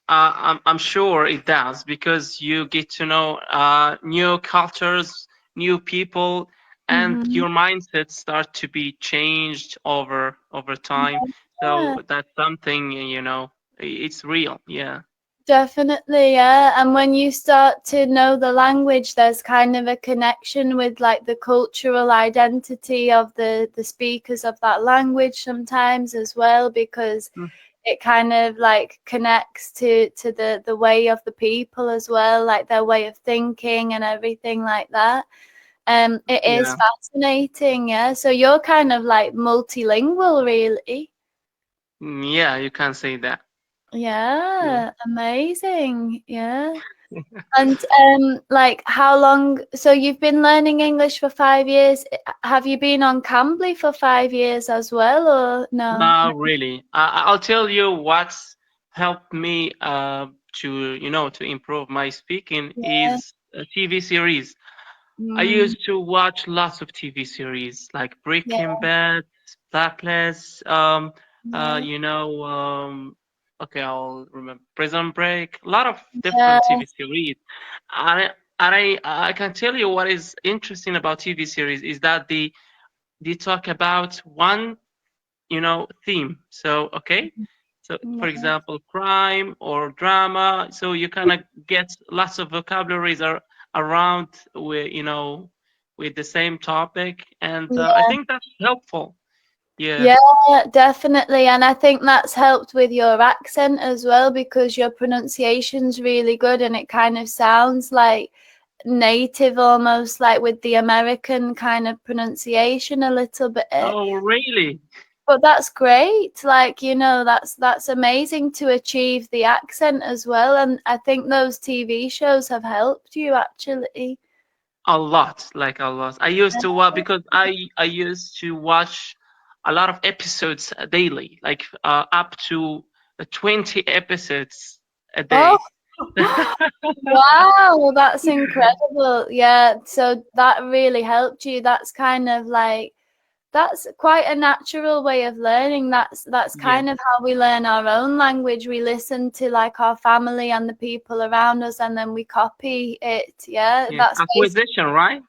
I'm sure it does because you get to know new cultures, new people, and Mm-hmm. your mindset start to be changed over time. Yeah. So that's something, it's real. Yeah. Definitely, yeah. And when you start to know the language, there's kind of a connection with like the cultural identity of the speakers of that language sometimes as well, because Mm. it kind of like connects to the way of the people as well, like their way of thinking and everything like that. It is Yeah. fascinating, yeah. So you're kind of like multilingual, really. Yeah, you can say that. Yeah. Yeah, amazing. Yeah. And like how long? So you've been learning English for 5 years. Have you been on Cambly for 5 years as well, or no? No, really. I'll tell you what's helped me to improve my speaking Yeah. is a TV series. I Mm, used to watch lots of TV series like yeah. Breaking Bad, Blacklist, Yeah. okay, I'll remember Prison Break, a lot of Yeah. different TV series. And I can tell you what is interesting about TV series is that they talk about one, theme. So, okay. So, for Yeah. example, crime or drama. So you kind of get lots of vocabularies around with the same topic, and I Yeah. think that's helpful. Yeah, Yeah, definitely. And I think that's helped with your accent as well, because your pronunciation's really good and it kind of sounds like native, almost like with the American kind of pronunciation a little bit. oh, really? But that's great. Like, that's amazing to achieve the accent as well. And I think those TV shows have helped you actually. A lot, like a lot. I used to watch because I used to watch a lot of episodes daily, like up to 20 episodes a Oh, day. wow, that's incredible. Yeah, so that really helped you. That's kind of like that's quite a natural way of learning. That's Yeah, kind of how we learn our own language. We listen to like our family and the people around us, and then we copy it. Yeah, yeah. that's basically, Acquisition, right?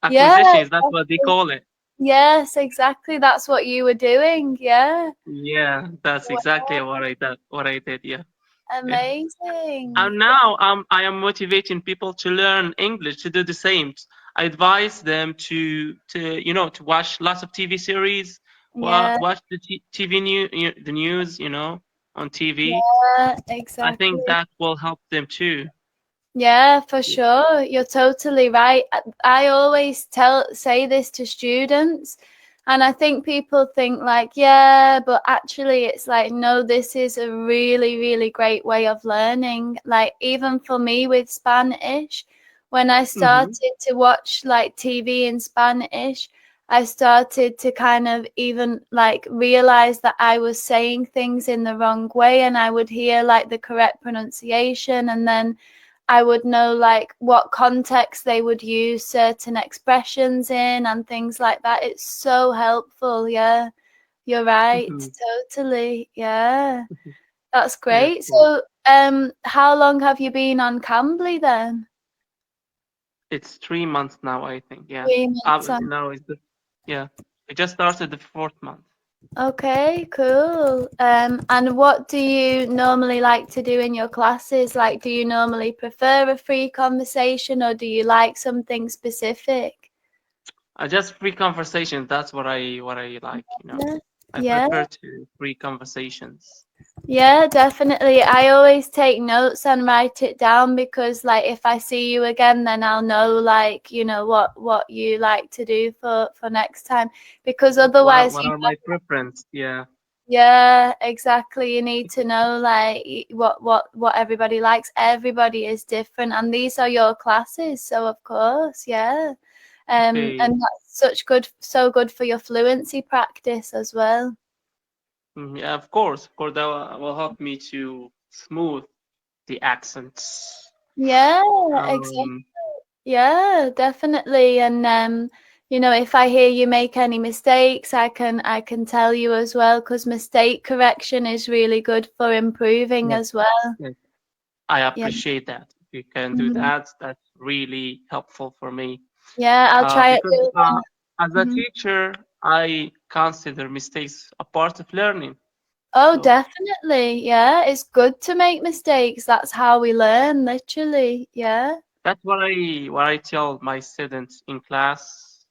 yeah, Acquisition is that what they call it? Yes, exactly. That's what you were doing. Yeah. Yeah, that's exactly what I did. What I did. Yeah. Yeah. Amazing. And now I am motivating people to learn English to do the same. I advise them to watch lots of TV series, Yeah, watch the TV the news, on TV. yeah, I think exactly. that will help them too. Yeah, for sure. You're totally right. I always say this to students, and I think people think like, yeah, but actually it's like, no, this is a really, really great way of learning. Like even for me with Spanish, when I Hmm. started to watch like TV in Spanish, I started to kind of even like realize that I was saying things in the wrong way, and I would hear like the correct pronunciation, and then I would know like what context they would use certain expressions in and things like that. It's so helpful. Yeah, you're right. Hmm. Totally. Yeah, that's Yeah, of great. course. So, how long have you been on Cambly then? It's 3 months now, I think. Yeah. 3 months on. No, yeah. I just started the 4th month. Okay, cool. And what do you normally like to do in your classes? Like, do you normally prefer a free conversation or do you like something specific? Just free conversation. That's what I like. Yeah. I Yeah. prefer to free conversations. Yeah, definitely. I always take notes and write it down because like if I see you again then I'll know like, what you like to do for next time because otherwise What are my preference? Yeah. yeah, exactly. You need to know like what everybody likes. Everybody is different and these are your classes, so of course, yeah. Okay. And that's so good for your fluency practice as well. Yeah, of course. Of course, that will help me to smooth the accents. Yeah, exactly. Um, Yeah, definitely. And if I hear you make any mistakes, I can tell you as well because mistake correction is really good for improving yes, as well. yes. I Yeah. appreciate that. If you can do Mhm. that, that's really helpful for me. Yeah, I'll try it. Because as a Mhm. teacher, I consider mistakes a part of learning. Oh, So definitely. Yeah, it's good to make mistakes. That's how we learn, literally. Yeah. that's what I tell my students in class.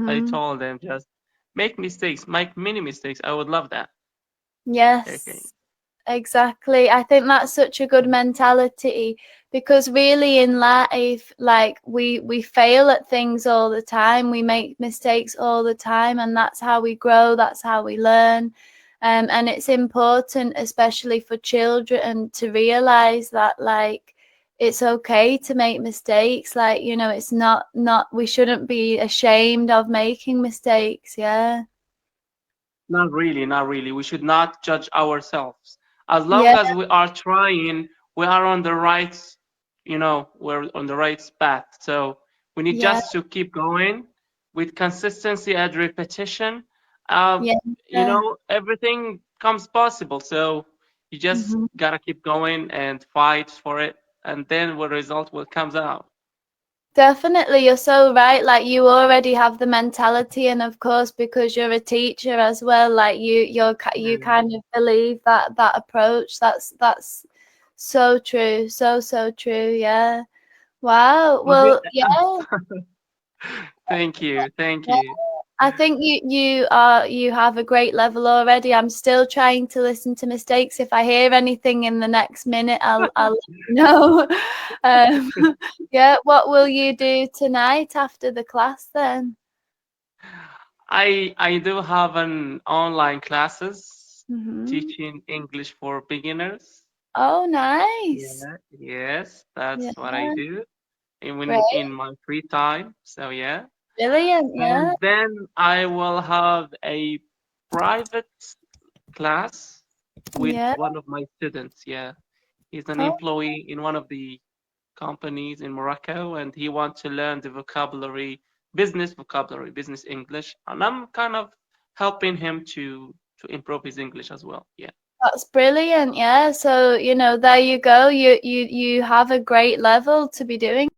I Mhm. told them just make mistakes, make many mistakes. I would love that. Okay. Yes. Exactly. I think that's such a good mentality because really in life, like we fail at things all the time. We make mistakes all the time, and that's how we grow. That's how we learn. And it's important, especially for children, to realize that like it's okay to make mistakes. Like, it's not we shouldn't be ashamed of making mistakes. Yeah. Not really, not really. We should not judge ourselves. As long Yeah. as we are trying, we are on the right, we're on the right path. So we need Yeah. just to keep going with consistency and repetition. Uh, Yeah. everything comes possible. So you just Mhm. gotta keep going and fight for it, and then the result will comes out. Definitely, you're so right. Like you already have the mentality, and of course, because you're a teacher as well, like you Yeah. kind of believe that approach. That's so true, so true. Yeah. Wow. But Well, yeah. thank you, thank Yeah. you. I think you have a great level already. I'm still trying to listen to mistakes. If I hear anything in the next minute, I'll let you know. Um, yeah. What will you do tonight after the class then? I do have an online classes Hmm. teaching English for beginners. Oh, nice. Yeah, yes, Yeah, that's what I do in great. my free time. So yeah. Brilliant. Yeah. And then I will have a private class with Yeah. one of my students. Yeah. He's an Oh, employee in one of the companies in Morocco and he wants to learn the vocabulary, business English. And I'm kind of helping him to improve his English as well. Yeah. that's brilliant. Yeah. So, there you go. You have a great level to be doing.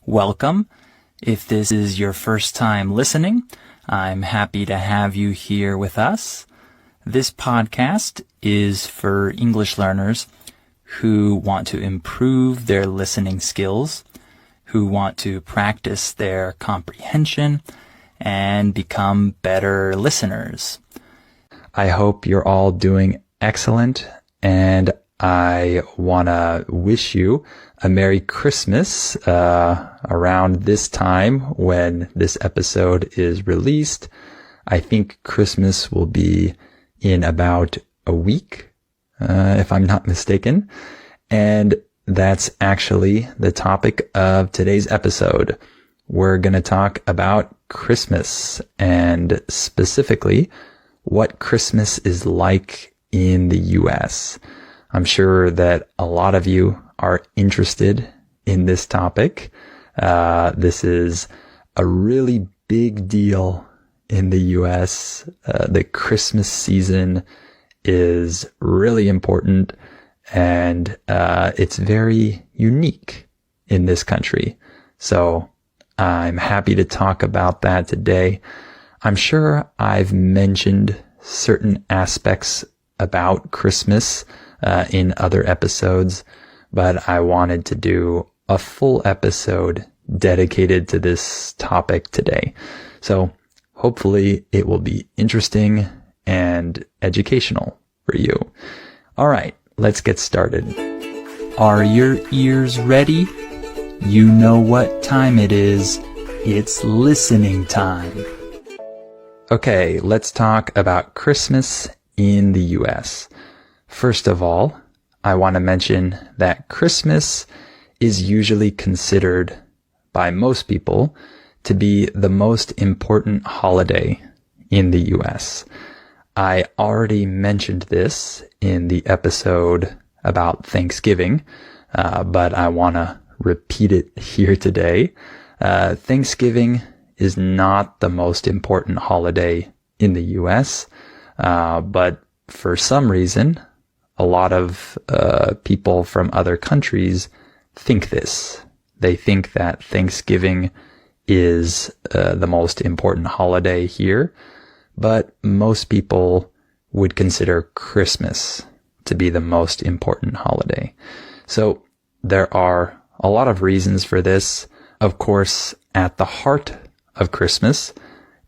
Welcome. If this is your first time listening, I'm happy to have you here with us. This podcast is for English learners who want to improve their listening skills, who want to practice their comprehension, and become better listeners. I hope you're all doing excellent, and I want to wish you a Merry Christmas around this time when this episode is released. I think Christmas will be in about a week, if I'm not mistaken. And that's actually the topic of today's episode. We're going to talk about Christmas and specifically what Christmas is like in the US. I'm sure that a lot of you are interested in this topic. This is a really big deal in the US. The Christmas season is really important, and it's very unique in this country. So I'm happy to talk about that today. I'm sure I've mentioned certain aspects about Christmas in other episodes, but I wanted to do a full episode dedicated to this topic today. So hopefully it will be interesting and educational for you. All right, let's get started. Are your ears ready? You know what time it is. It's listening time. Okay, let's talk about Christmas in the US. First of all, I want to mention that Christmas is usually considered by most people to be the most important holiday in the US. I already mentioned this in the episode about Thanksgiving, but I want to repeat it here today. Thanksgiving is not the most important holiday in the US, but for some reason, a lot of people from other countries think this. They think that Thanksgiving is the most important holiday here, but most people would consider Christmas to be the most important holiday. So there are a lot of reasons for this. Of course, at the heart of Christmas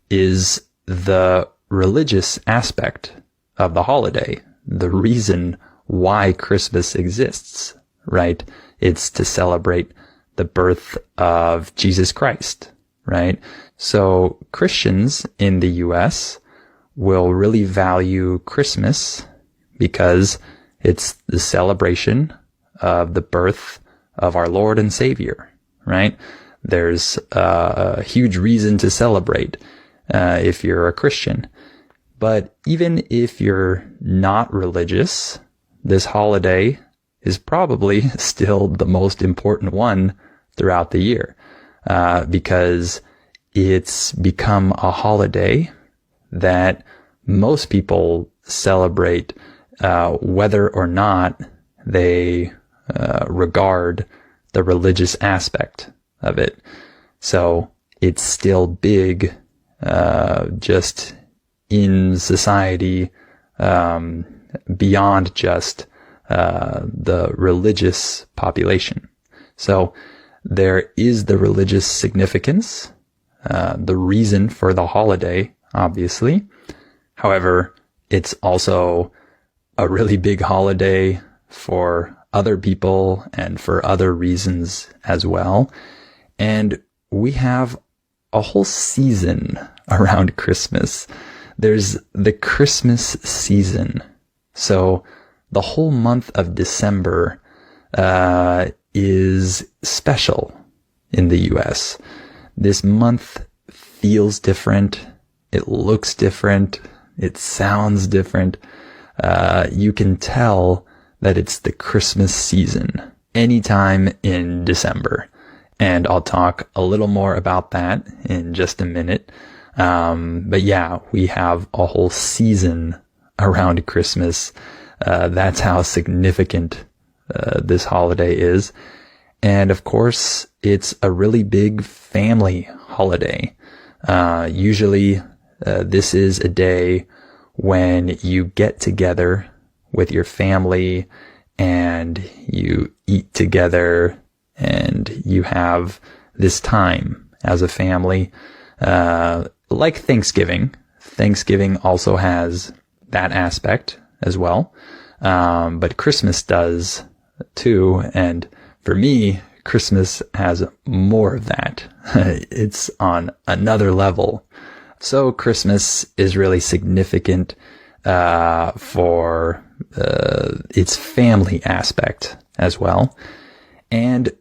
is the religious aspect of the holiday, the reason why Christmas exists, right? It's to celebrate the birth of Jesus Christ, right? So Christians in the US will really value Christmas because it's the celebration of the birth of our Lord and Savior, right? There's a huge reason to celebrate if you're a Christian. But even if you're not religious, this holiday is probably still the most important one throughout the year, because it's become a holiday that most people celebrate, whether or not they regard the religious aspect of it. So it's still big, just in society, beyond just the religious population. So there is the religious significance, the reason for the holiday, obviously. However, it's also a really big holiday for other people and for other reasons as well. And we have a whole season around Christmas. There's the Christmas season. So the whole month of December is special in the US. This month feels different. It looks different. It sounds different. You can tell that it's the Christmas season anytime in December. And I'll talk a little more about that in just a minute. But yeah, we have a whole season around Christmas. That's how significant this holiday is. And of course, it's a really big family holiday. Usually, this is a day when you get together with your family and you eat together and you have this time as a family. Like Thanksgiving. Thanksgiving also has that aspect as well. But Christmas does too. And for me, Christmas has more of that. It's on another level. So Christmas is really significant for its family aspect as well. And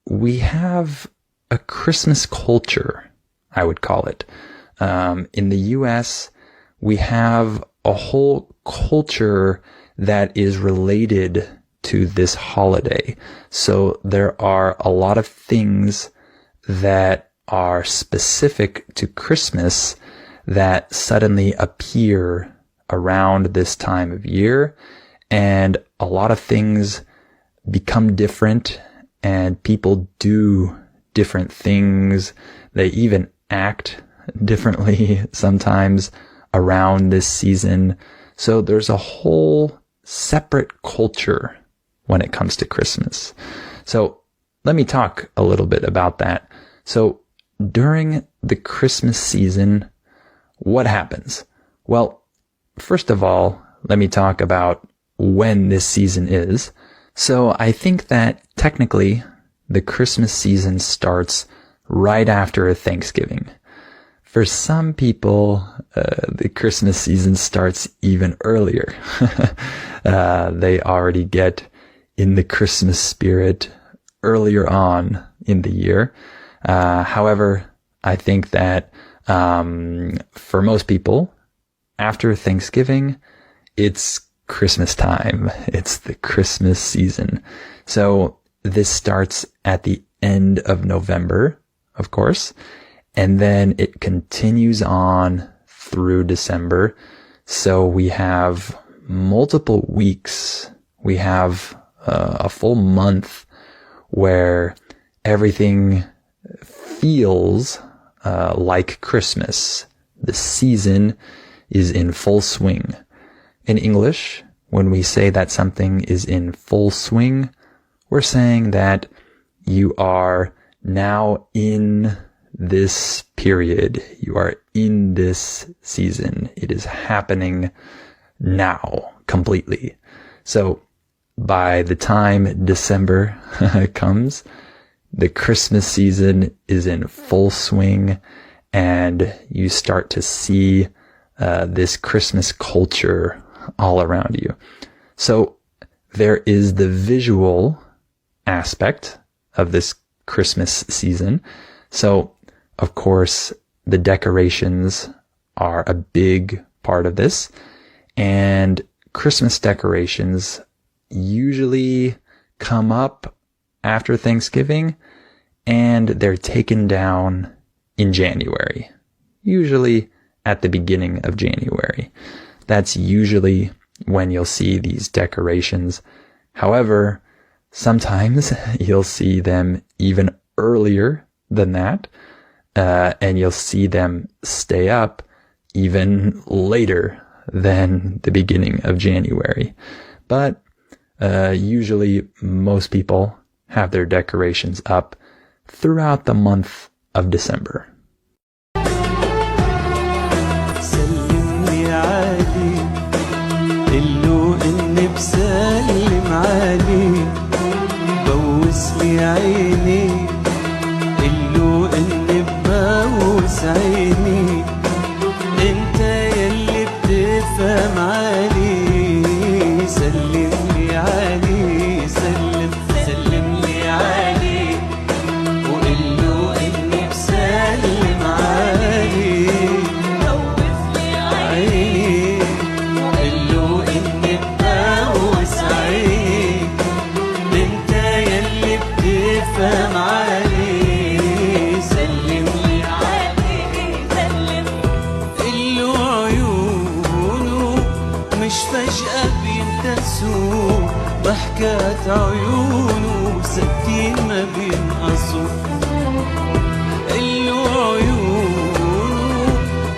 we have a Christmas culture, I would call it. In the US, we have a whole culture that is related to this holiday. So there are a lot of things that are specific to Christmas that suddenly appear around this time of year, and a lot of things become different and people do different things. They even act differently sometimes around this season. So there's a whole separate culture when it comes to Christmas. So let me talk a little bit about that. So during the Christmas season, what happens? Well, first of all, let me talk about when this season is. So I think that technically the Christmas season starts right after Thanksgiving. For some people, the Christmas season starts even earlier. They already get in the Christmas spirit earlier on in the year. However, I think that for most people, after Thanksgiving, it's Christmas time. It's the Christmas season. So this starts at the end of November, of course, and then it continues on through December. So we have multiple weeks. We have a full month where everything feels like Christmas. The season is in full swing. In English, when we say that something is in full swing, we're saying that you are now in this period. You are in this season. It is happening now completely. So by the time December comes, the Christmas season is in full swing and you start to see this Christmas culture all around you. So there is the visual aspect of this Christmas season. So, of course, the decorations are a big part of this. And Christmas decorations usually come up after Thanksgiving and they're taken down in January, usually at the beginning of January. That's usually when you'll see these decorations. However, sometimes you'll see them even earlier than that, and you'll see them stay up even later than the beginning of January. But usually most people have their decorations up throughout the month of December. إني بسلم عليه بوس لي عيني قلو إني ببوس عيني انت يلي بتفهم عليه سلم لي عليه سلم لي عليه وقلو إني بسلم عليه بوس لي عيني قلو إني ببوس عيني انت يلي بتفهم عليه سلم لي عليه سلم قلو عيونه مش فجأة بينتسوا ضحكات عيونه سكين ما بينقصوا اللي عيونه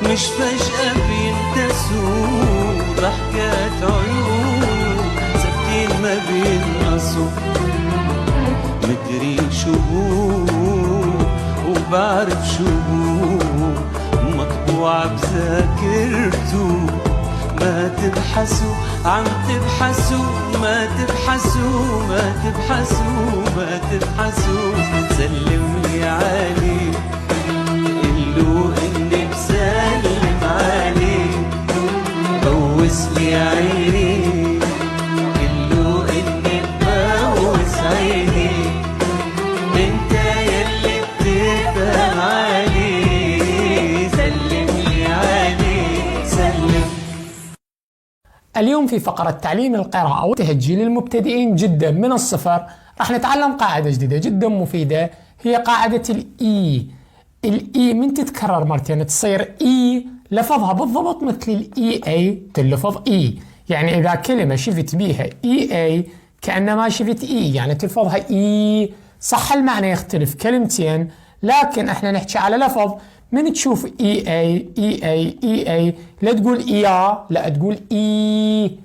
مش فجأة بينتسوا ضحكات عيونه سكين ما بينقصوا مدري شو هو وبعرف شو هو مطبوع بذاكرته ما تبحثوا عم تبحثوا ما تبحثوا ما تبحثوا ما تبحثوا سلم لي عليه قله اني بسلم عليه بوس لي عيني قله اني ببوس عيني انت يلي بتفهم عليه سلم لي عليه سلم. اليوم في فقرة تعليم القراءة وتهجيل المبتدئين جدا من الصفر راح نتعلم قاعدة جديدة جدا مفيدة هي قاعدة الإي. الإي من تتكرر مرتين تصير إي لفظها بالضبط مثل الإي أي تلفظ إي، يعني إذا كلمة شفت بيها إي أي كأنما شفت إي يعني تلفظها إي. صح المعنى يختلف كلمتين لكن احنا نحكي على لفظ من تشوف اي اي اي اي اي اي لا تقول ايا لا تقول اي.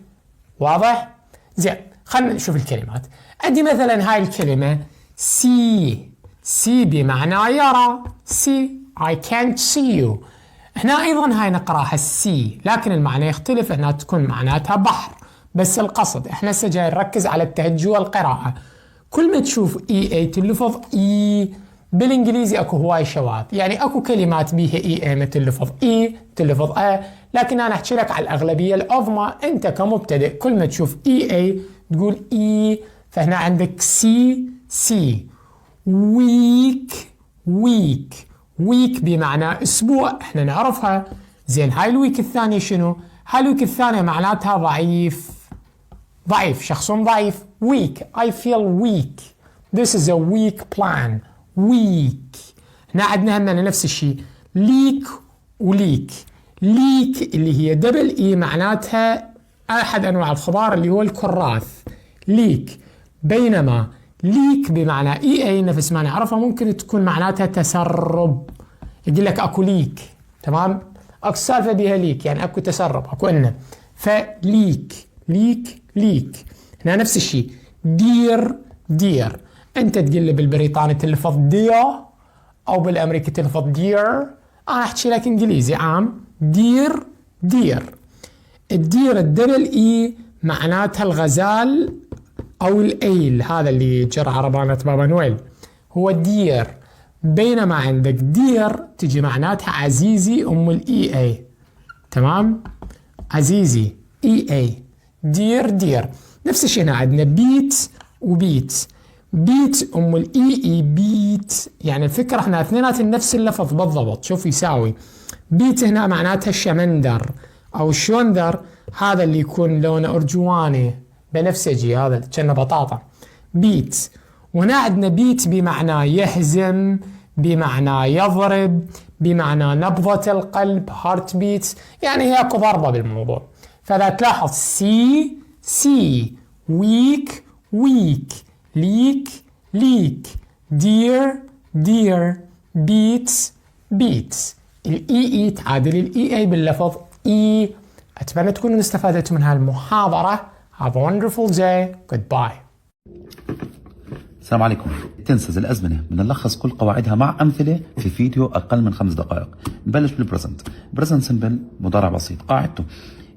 واضح؟ زين خلينا نشوف الكلمات. عندي مثلا هاي الكلمة سي. سي بمعنى يرى سي I can't see you. هنا ايضا هاي نقراها سي لكن المعنى يختلف هنا تكون معناتها بحر بس القصد احنا هسه جاي نركز على التهجي والقراءة. كل ما تشوف اي اي تلفظ اي. بالانجليزي اكو هواي شواذ يعني اكو كلمات بيها اي اي مثل لفظ اي تلفظ لكن انا احكي لك على الاغلبيه العظمى. انت كمبتدئ كل ما تشوف اي اي تقول اي. فهنا عندك سي سي. ويك ويك. ويك بمعنى اسبوع احنا نعرفها. زين هاي الويك الثانيه شنو؟ هاي الويك الثانيه معناتها ضعيف. ضعيف شخص ضعيف. weak I feel weak. This is a weak plan. weak. هنا عندنا هم نفس الشيء ليك وليك. ليك اللي هي دبل اي معناتها احد انواع الخضار اللي هو الكراث ليك. بينما ليك بمعنى اي اي نفس ما نعرفها ممكن تكون معناتها تسرب. يقول لك اكو ليك تمام اكو سالفه بها ليك يعني اكو تسرب اكو انه فليك ليك ليك. هنا نفس الشيء دير دير. انت تقول لي بالبريطاني تلفظ ديا او بالامريكي تلفظ دير. انا احكي لك انجليزي عام دير دير. الدير الدبل اي معناتها الغزال او الايل هذا اللي جرى عربانة بابا نويل هو دير. بينما عندك دير تجي معناتها عزيزي ام الاي اي تمام عزيزي اي اي دير دير. نفس الشيء هنا عندنا بيت وبيت. بيت ام الاي اي بيت يعني الفكره احنا اثنيناتهم نفس اللفظ بالضبط. شوف يساوي بيت هنا معناتها الشمندر او الشوندر هذا اللي يكون لونه ارجواني بنفسجي هذا كأنه بطاطا بيت. وهنا عندنا بيت بمعنى يهزم بمعنى يضرب بمعنى نبضة القلب heart beats يعني هي اكو ضربة بالموضوع. فلا تلاحظ سي سي ويك ويك ليك ليك دير دير بيتس بيتس. الاي اي تعادل الاي اي باللفظ اي. اتمنى تكونوا استفادتوا من هالمحاضرة. Have a wonderful day. Goodbye. السلام عليكم. تنسز الأزمنة بنلخص كل قواعدها مع أمثلة في فيديو أقل من 5 دقائق. نبلش بالبريزنت. بريزنت سمبل مضارع بسيط. قاعدته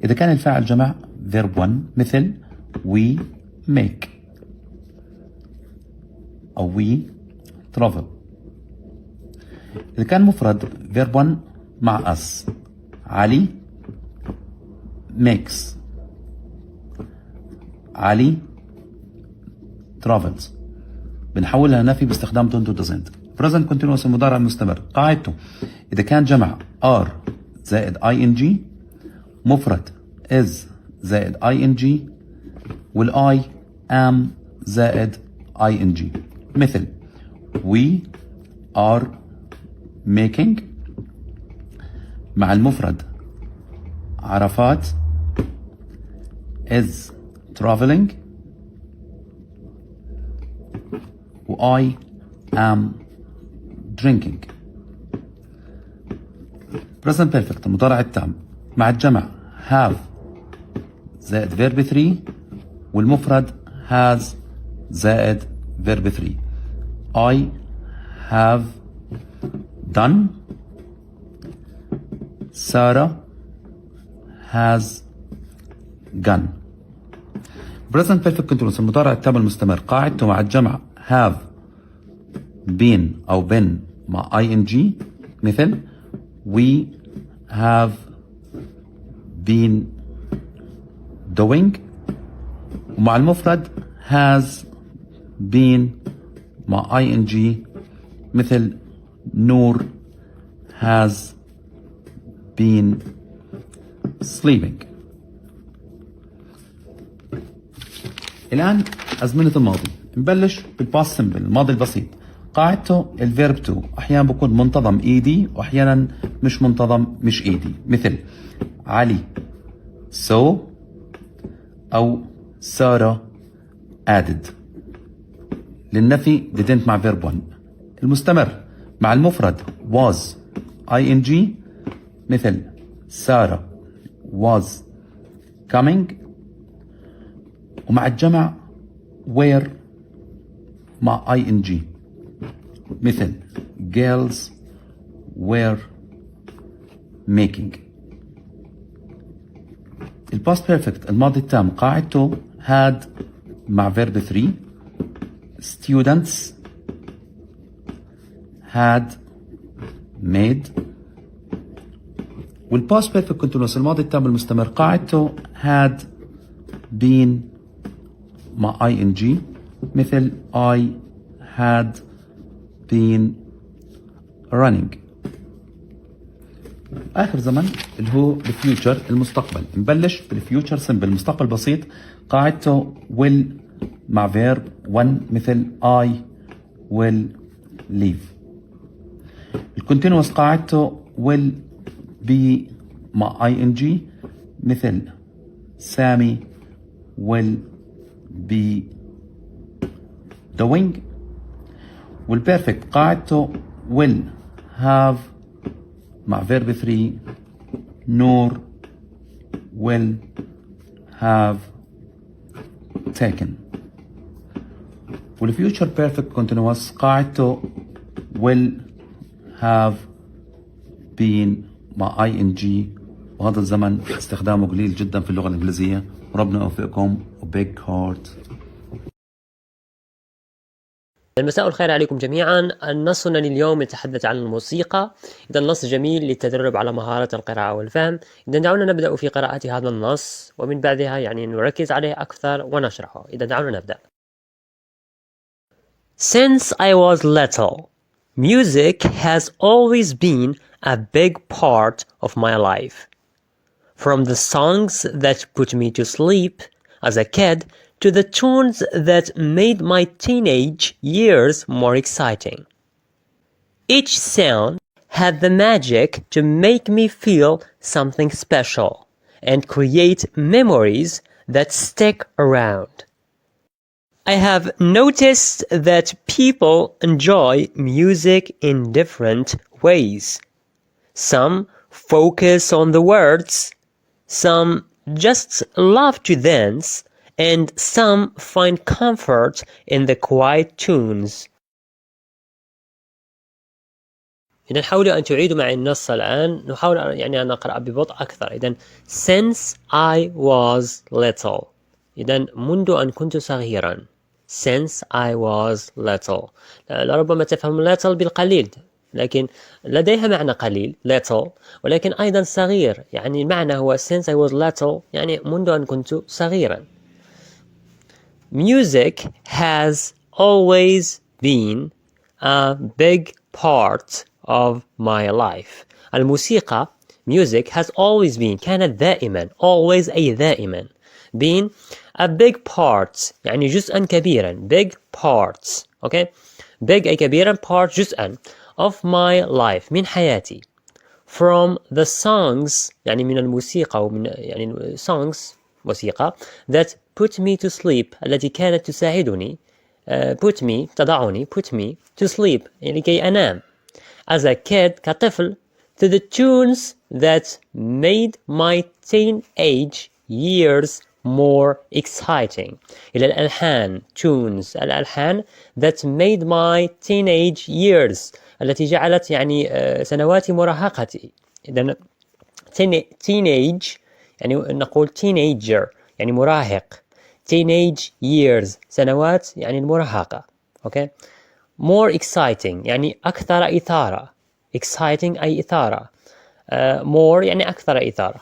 إذا كان الفاعل جمع verb 1 مثل we make أو we travel. إذا كان مفرد verb 1 مع us علي makes علي travels. بنحولها نفي باستخدام don't to doesn't. present continuous المضارع المستمر. قاعدته إذا كان جمع are زائد ing مفرد is زائد ing والI am زائد ing مثل we are making مع المفرد عرفات is traveling و I am drinking. present perfect المضارع التام مع الجمع have زائد verb 3 والمفرد has زائد verb 3. I have done. Sarah has gone. present perfect continuous المضارع التام المستمر قاعدته مع الجمع have been أو been مع ing مثل we have been doing. ومع المفرد has been مع ing مثل نور has been sleeping. الآن أزمنة الماضي نبلش بالباست سمبل الماضي البسيط قاعدته الفيرب تو أحيانا بكون منتظم ايدي وأحيانا مش منتظم مش ايدي مثل علي so أو سارة added. للنفي didn't مع verb 1. المستمر مع المفرد was ing مثل سارة was coming. ومع الجمع were مع ing مثل girls were making. الباست بيرفكت الماضي التام قاعدته had مع verb 3 students had made. والباست بيرفكت كونتينوس الماضي التام المستمر قاعدته had been مع ing مثل I had been running. آخر زمن اللي هو الفيوتشر المستقبل نبلش بالفيوتشر سمبل المستقبل بسيط قاعدته will مع verb 1 مثل I will leave. الكونتينوس قاعدته will be مع ing مثل سامي will be doing. والبيرفكت قاعدته will have مع verb 3 نور will have taken. والفيوتشر بيرفكت كونتينوس قاعدته will have been مع ing وهذا الزمن استخدامه قليل جدا في اللغة الإنجليزية. ربنا يوفقكم وبيج هارت. المساء الخير عليكم جميعا. نصنا لليوم يتحدث عن الموسيقى. إذا النص جميل للتدرب على مهارة القراءة والفهم. إذا دعونا نبدأ في قراءة هذا النص ومن بعدها نركز عليه أكثر ونشرحه. إذا دعونا نبدأ. Since I was little, music has always been a big part of my life. From the songs that put me to sleep as a kid to the tunes that made my teenage years more exciting. Each sound had the magic to make me feel something special and create memories that stick around. I have noticed that people enjoy music in different ways. Some focus on the words, some just love to dance, and some find comfort in the quiet tunes. إذا حاولوا أن تعيدوا معي النص الآن. نحاول أن نقرأ ببطء أكثر. إذا since I was little. إذا منذ أن كنت صغيرا. Since I was little. لربما تفهم little بالقليل لكن لديها معنى قليل little ولكن أيضا صغير. المعنى هو since I was little منذ أن كنت صغيرا. Music has always been a big part of my life. الموسيقى music has always been كانت دائما always أي دائما been a big part جزءا كبيرا big parts okay big أي كبيرا part جزءا of my life من حياتي. From the songs من الموسيقى ومن songs موسيقى that put me to sleep التي كانت تساعدني put me تضعني put me to sleep لكي أنام. As a kid كطفل to the tunes that made my teenage years more exciting. إلى الألحان tunes الألحان that made my teenage years التي جعلت يعني سنوات مراهقتي. إذن teenage يعني نقول teenager يعني مراهق. teenage years سنوات يعني المراهقة. okay. more exciting يعني أكثر إثارة. exciting أي إثارة. more يعني أكثر إثارة.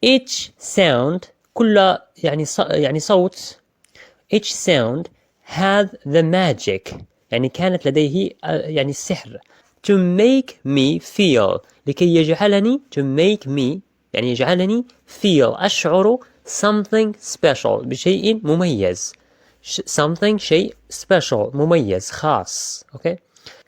each sound كل يعني صوت each sound had the magic يعني كانت لديه يعني السحر to make me feel لكي يجعلني to make me يعني يجعلني feel أشعر something special بشيء مميز something شيء special مميز خاص okay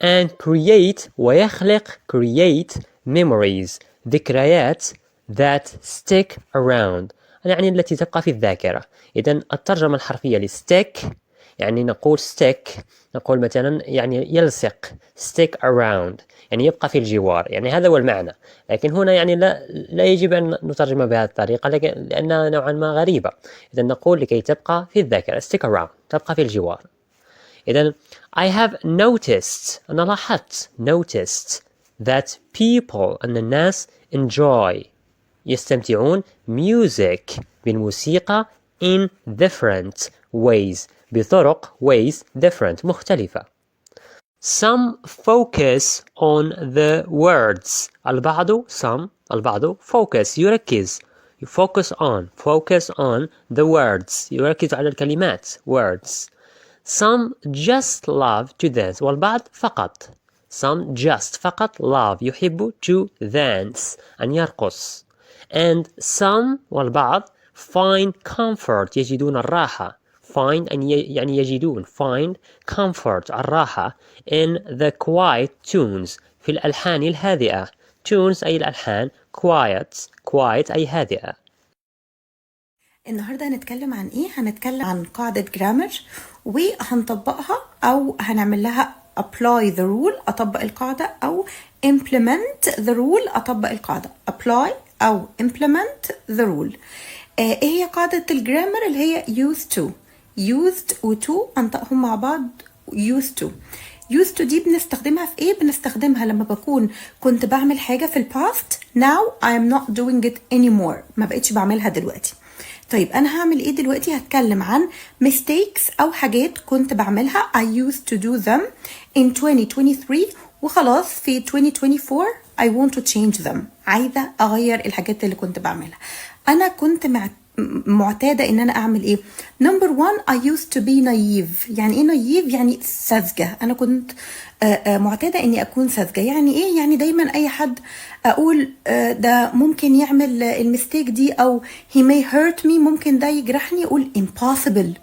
and create ويخلق create memories ذكريات that stick around يعني التي تبقى في الذاكرة. إذن الترجمة الحرفية لstick يعني نقول stick نقول مثلا يعني يلصق stick around يعني يبقى في الجوار يعني هذا هو المعنى. لكن هنا يعني لا يجب أن نترجمها بهذه الطريقة لأنها نوعا ما غريبة. إذن نقول لكي تبقى في الذاكرة stick around تبقى في الجوار. إذن I have noticed أنا لاحظت noticed that people أن الناس enjoy يستمتعون music بالموسيقى in different ways بطرق ways different مختلفة. Some focus on the words البعض focus يركز focus on the words يركز على الكلمات words. Some just love to dance والبعض فقط some just فقط love يحب to dance أن يرقص. and some والبعض find comfort يجدون الراحة find يعني يجدون find comfort الراحة in the quiet tunes في الألحان الهادئة tunes أي الألحان quiet أي هادئة. النهاردة هنتكلم عن ايه؟ هنتكلم عن قاعدة جرامر وهنطبقها او هنعمل لها apply the rule أطبق القاعدة أو implement the rule أطبق القاعدة apply أو implement the rule. ايه هي قاعدة الجرامر اللي هي used و to أنطقهم مع بعض used to دي بنستخدمها في ايه؟ بنستخدمها لما بكون كنت بعمل حاجة في الباست now I am not doing it anymore ما بقيتش بعملها دلوقتي. طيب أنا هعمل إيه دلوقتي؟ هتكلم عن mistakes أو حاجات كنت بعملها I used to do them in 2023 وخلاص في 2024 I want to change them عايزة أغير الحاجات اللي كنت بعملها. أنا كنت معتادة إن أنا أعمل إيه؟ number one I used to be naive. يعني إيه naive؟ يعني ساذجة. أنا كنت معتادة إني أكون ساذجة. يعني إيه؟ يعني دايما أي حد أقول ده ممكن يعمل المستيك دي أو he may hurt me ممكن ده يجرحني أقول impossible.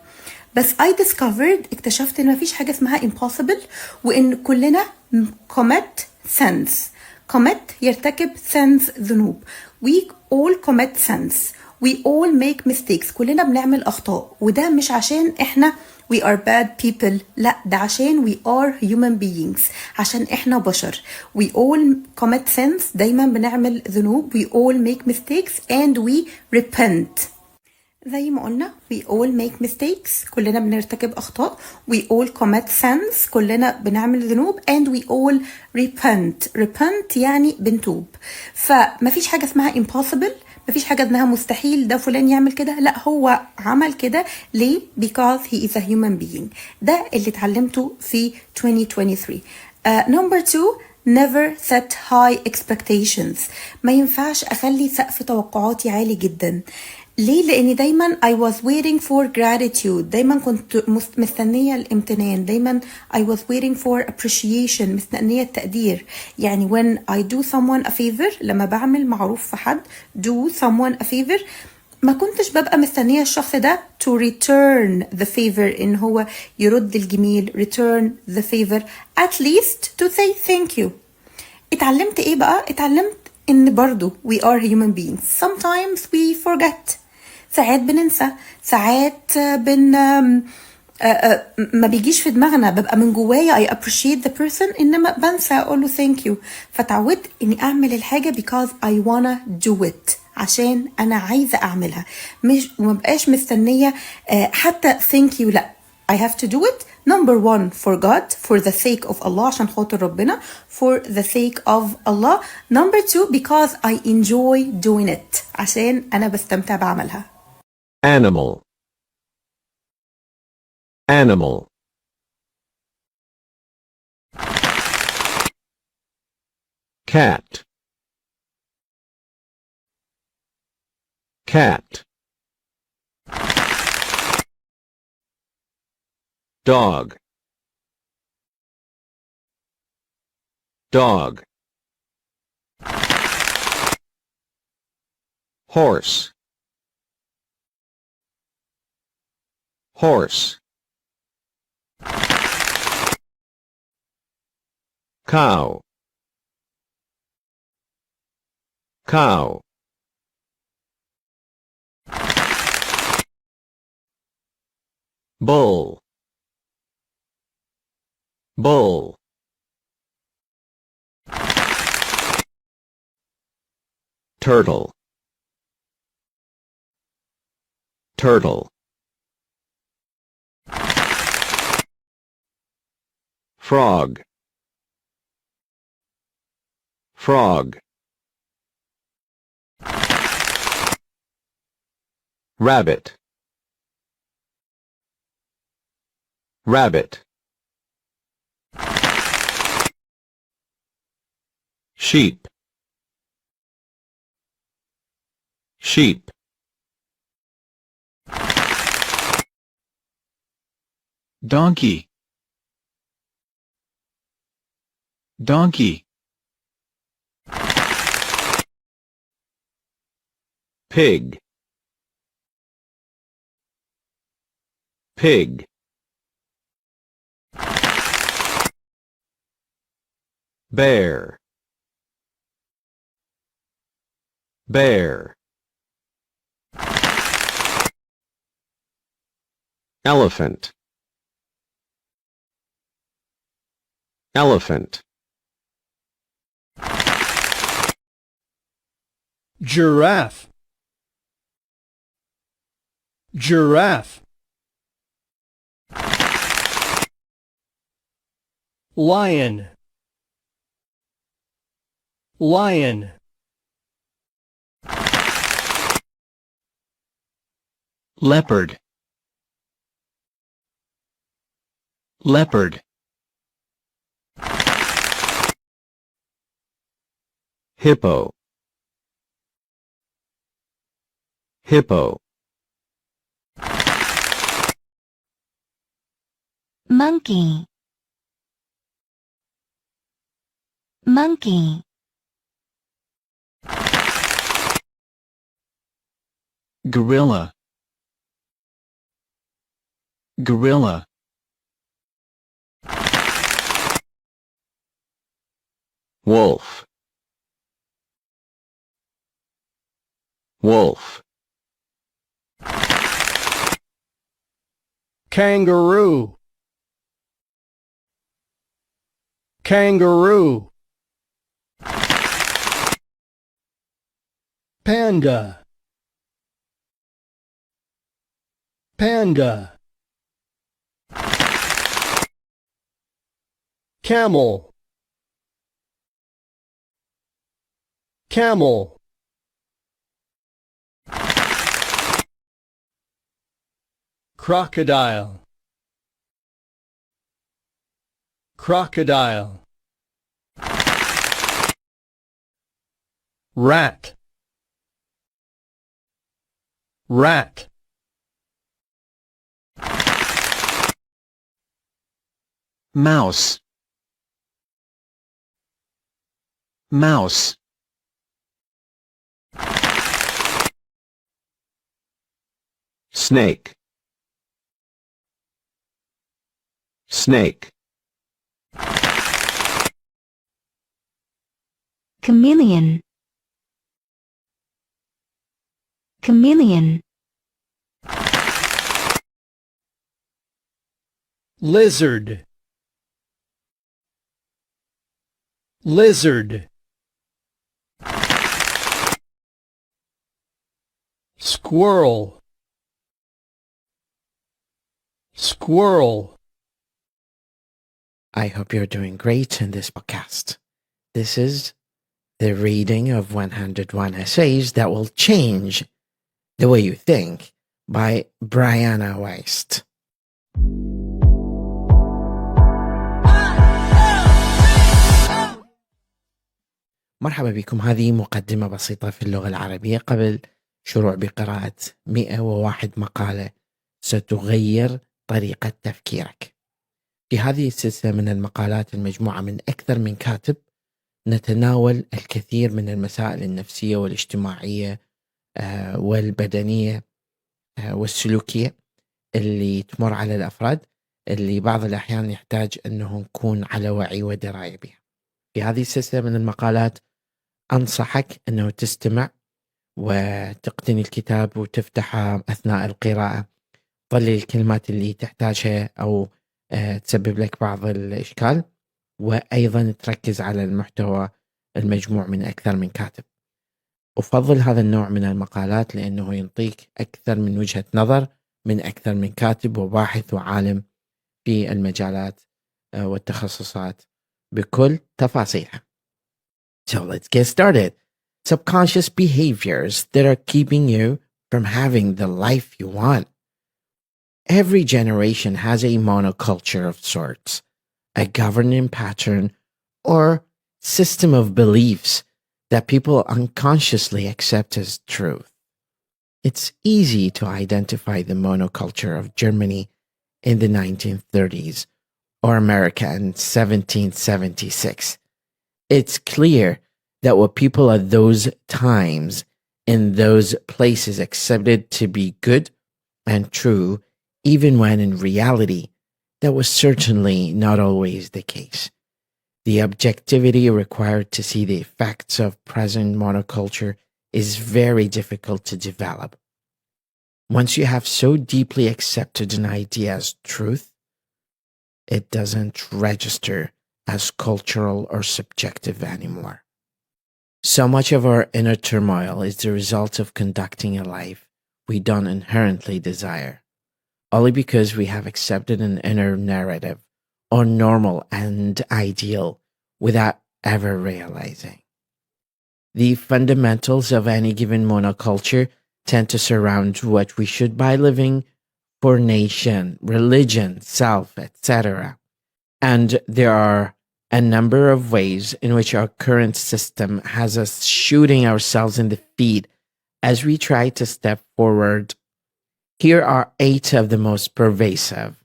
بس I discovered اكتشفت إن مفيش حاجة اسمها impossible وإن كلنا commit sins. commit يرتكب sins ذنوب. we all commit sins. we all make mistakes. كلنا بنعمل أخطاء وده مش عشان إحنا we are bad people لا ده عشان we are human beings عشان إحنا بشر. we all commit sins دايما بنعمل ذنوب we all make mistakes and we repent. زي ما قلنا we all make mistakes كلنا بنرتكب أخطاء we all commit sins كلنا بنعمل ذنوب and we all repent يعني بنتوب. فمفيش حاجة اسمها impossible مفيش حاجة اسمها مستحيل ده فلان يعمل كده لا هو عمل كده ليه because he is a human being. ده اللي اتعلمته في 2023. number 2 never set high expectations. ما ينفعش أخلي سقف توقعاتي عالي جدا. ليه؟ لأني دايما I was waiting for gratitude دايما كنت مستنية الامتنان دايما I was waiting for appreciation مستنية التقدير. يعني when I do someone a favor لما بعمل معروف في حد do someone a favor ما كنتش ببقى مستنية الشخص ده to return the favor إن هو يرد الجميل return the favor at least to say thank you. اتعلمت ايه بقى؟ اتعلمت إن برضو we are human beings sometimes we forget ساعات بننسى ساعات ما بيجيش في دماغنا، ببقى من جوايا I appreciate the person إنما بنسى أقول له thank you. فتعودت إني أعمل الحاجة because I wanna do it، عشان أنا عايزة أعملها، مش ومبقاش مستنية حتى thank you. لأ، I have to do it. Number one, for God, for the sake of Allah، عشان خاطر ربنا، for the sake of Allah. Number two, because I enjoy doing it، عشان أنا بستمتع بعملها. Animal. Animal. Cat. Cat. Dog. Dog. Horse. Horse. Cow. Cow. Bull. Bull. Turtle. Turtle. Frog. Frog. Rabbit. Rabbit. Sheep. Sheep. Donkey. Donkey. Pig. Pig. Bear. Bear. Elephant. Elephant. Giraffe. Giraffe. Lion. Lion. Leopard. Leopard. Hippo. Hippo. Monkey. Monkey. Gorilla. Gorilla. Wolf. Wolf. Kangaroo. Kangaroo. Panda. Panda. Camel. Camel. Crocodile. Crocodile. Rat. Rat. Mouse. Mouse. Snake. Snake. Chameleon. Chameleon. lizard, lizard, squirrel, squirrel. I hope you're doing great in this podcast. This is the reading of 101 essays that will change the way you think by Brianna Weist. مرحبا بكم. هذه مقدمة بسيطة في اللغة العربية قبل شروع بقراءة 101 مقالة ستغير طريقة تفكيرك. في هذه السلسلة من المقالات المجموعة من أكثر من كاتب نتناول الكثير من المسائل النفسية والاجتماعية والبدنية والسلوكية اللي تمر على الأفراد اللي بعض الأحيان يحتاج أنه نكون على وعي ودراية بها. في هذه السلسلة من المقالات أنصحك أنه تستمع وتقتني الكتاب وتفتحه أثناء القراءة، طلي الكلمات اللي تحتاجها أو تسبب لك بعض الإشكال، وأيضا تركز على المحتوى المجموع من أكثر من كاتب. أفضل هذا النوع من المقالات لأنه ينطيك أكثر من وجهة نظر من أكثر من كاتب وباحث وعالم في المجالات والتخصصات بكل تفاصيلها. So let's get started. Subconscious behaviors that are keeping you from having the life you want. Every generation has a monoculture of sorts, a governing pattern or system of beliefs that people unconsciously accept as truth. It's easy to identify the monoculture of Germany in the 1930s or America in 1776. It's clear that what people at those times in those places accepted to be good and true, even when in reality that was certainly not always the case. The objectivity required to see the effects of present monoculture is very difficult to develop. Once you have so deeply accepted an idea as truth, it doesn't register as cultural or subjective anymore. So much of our inner turmoil is the result of conducting a life we don't inherently desire, only because we have accepted an inner narrative or normal and ideal without ever realizing. The fundamentals of any given monoculture tend to surround what we should by living for nation, religion, self, etc. And there are a number of ways in which our current system has us shooting ourselves in the feet as we try to step forward. Here are 8 of the most pervasive.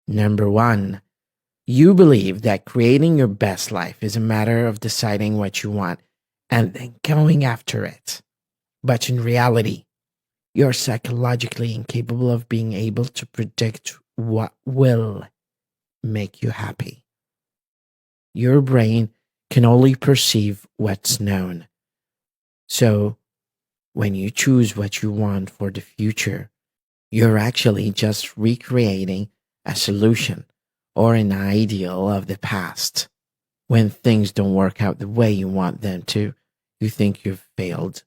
Number 1, you believe that creating your best life is a matter of deciding what you want and then going after it. But in reality, you're psychologically incapable of being able to predict what will make you happy. Your brain can only perceive what's known. So, when you choose what you want for the future, you're actually just recreating a solution or an ideal of the past. When things don't work out the way you want them to, you think you've failed,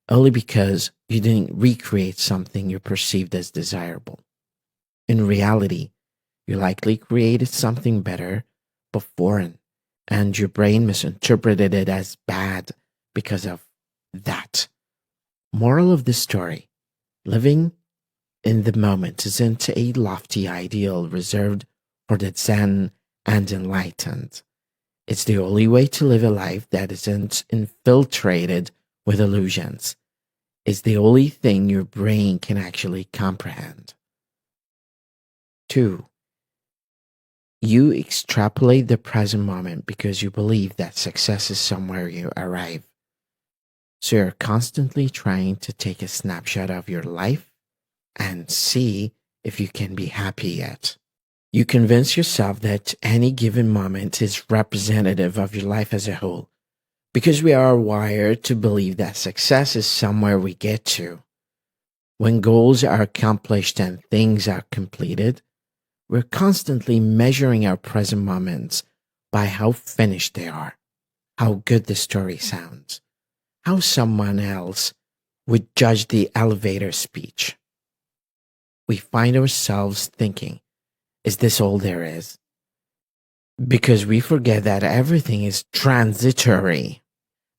only because you didn't recreate something you perceived as desirable. In reality, you likely created something better but foreign, and your brain misinterpreted it as bad because of that. Moral of the story: living in the moment isn't a lofty ideal reserved for the Zen and enlightened. It's the only way to live a life that isn't infiltrated with illusions. It's the only thing your brain can actually comprehend. 2. You extrapolate the present moment because you believe that success is somewhere you arrive. So you're constantly trying to take a snapshot of your life and see if you can be happy yet. You convince yourself that any given moment is representative of your life as a whole, because we are wired to believe that success is somewhere we get to. When goals are accomplished and things are completed, We're constantly measuring our present moments by how finished they are, how good the story sounds, how someone else would judge the elevator speech. We find ourselves thinking, is this all there is? Because we forget that everything is transitory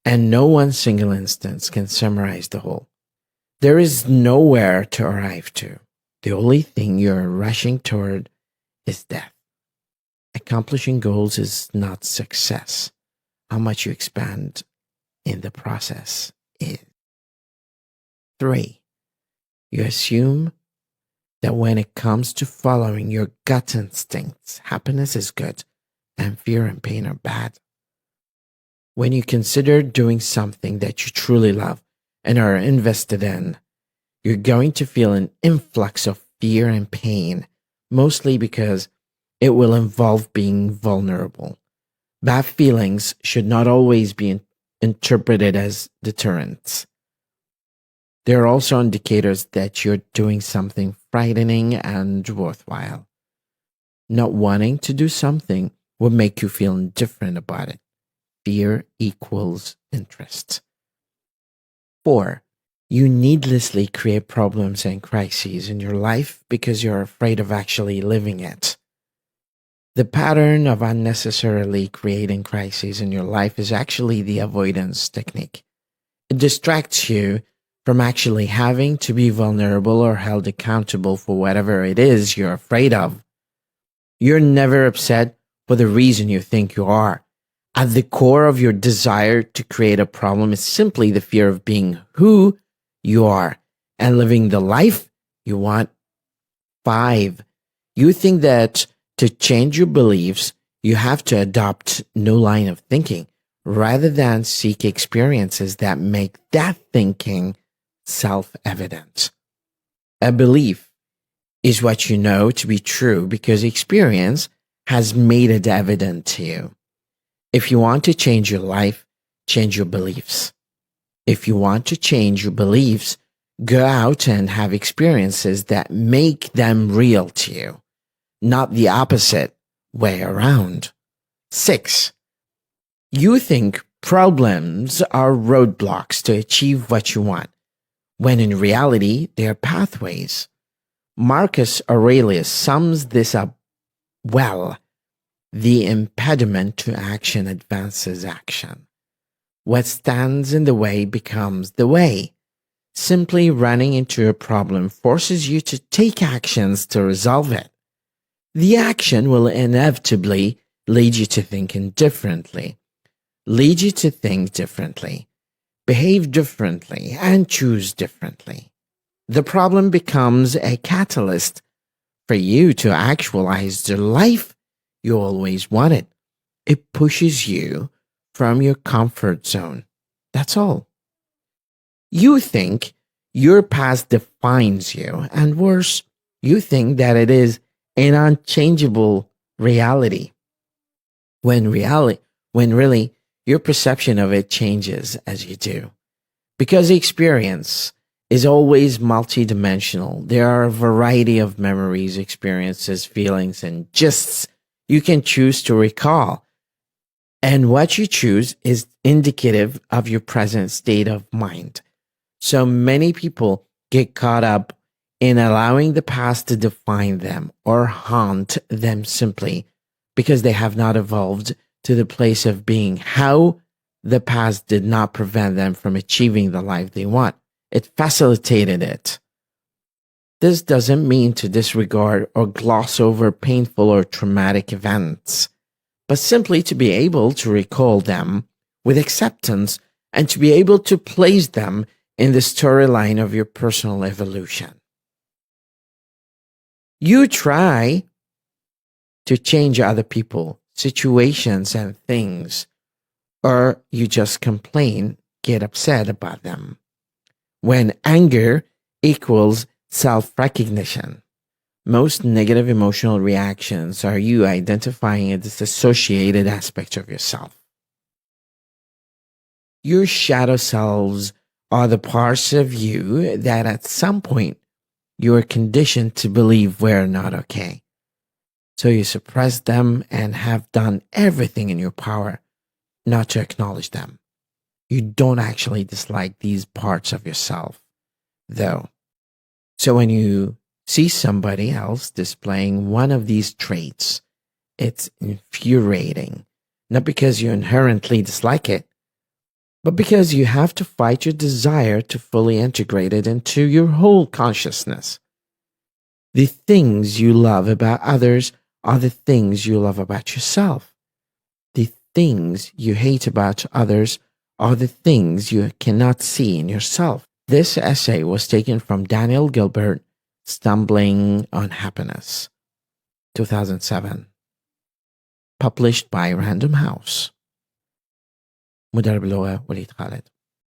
and no one single instance can summarize the whole. There is nowhere to arrive to. The only thing you're rushing toward is death. Accomplishing goals is not success. How much you expand in the process is. 3. You assume that when it comes to following your gut instincts, happiness is good and fear and pain are bad. When you consider doing something that you truly love and are invested in, you're going to feel an influx of fear and pain, mostly because it will involve being vulnerable. Bad feelings should not always be interpreted as deterrents. There are also indicators that you're doing something frightening and worthwhile. Not wanting to do something will make you feel indifferent about it. Fear equals interest. 4. You needlessly create problems and crises in your life because you're afraid of actually living it. The pattern of unnecessarily creating crises in your life is actually the avoidance technique. It distracts you from actually having to be vulnerable or held accountable for whatever it is you're afraid of. You're never upset for the reason you think you are. At the core of your desire to create a problem is simply the fear of being who you are and living the life you want. 5. You think that to change your beliefs, you have to adopt new line of thinking rather than seek experiences that make that thinking self-evident. A belief is what you know to be true because experience has made it evident to you. If you want to change your life, change your beliefs. If you want to change your beliefs, go out and have experiences that make them real to you, not the opposite way around. 6. You think problems are roadblocks to achieve what you want, when in reality they are pathways. Marcus Aurelius sums this up well. The impediment to action advances action. What stands in the way becomes the way. Simply running into a problem forces you to take actions to resolve it. The action will inevitably lead you to thinking differently, behave differently, and choose differently. The problem becomes a catalyst for you to actualize the life you always wanted. It pushes you from your comfort zone. That's all. You think your past defines you, and worse, you think that it is an unchangeable reality. When really your perception of it changes as you do. Because experience is always multidimensional. There are a variety of memories, experiences, feelings, and gists you can choose to recall. And what you choose is indicative of your present state of mind. So many people get caught up in allowing the past to define them or haunt them simply because they have not evolved to the place of being how the past did not prevent them from achieving the life they want. It facilitated it. This doesn't mean to disregard or gloss over painful or traumatic events, but simply to be able to recall them with acceptance and to be able to place them in the storyline of your personal evolution. You try to change other people, situations, and things, or you just complain, get upset about them. When anger equals self-recognition, most negative emotional reactions are you identifying a disassociated aspect of yourself. Your shadow selves are the parts of you that at some point you are conditioned to believe were not okay. So you suppress them and have done everything in your power not to acknowledge them. You don't actually dislike these parts of yourself, though. So when you see somebody else displaying one of these traits, it's infuriating, not because you inherently dislike it, but because you have to fight your desire to fully integrate it into your whole consciousness. The things you love about others are the things you love about yourself. The things you hate about others are the things you cannot see in yourself. This essay was taken from Daniel Gilbert, Stumbling on Happiness, 2007. Published by Random House. مدرب اللغة وليد خالد.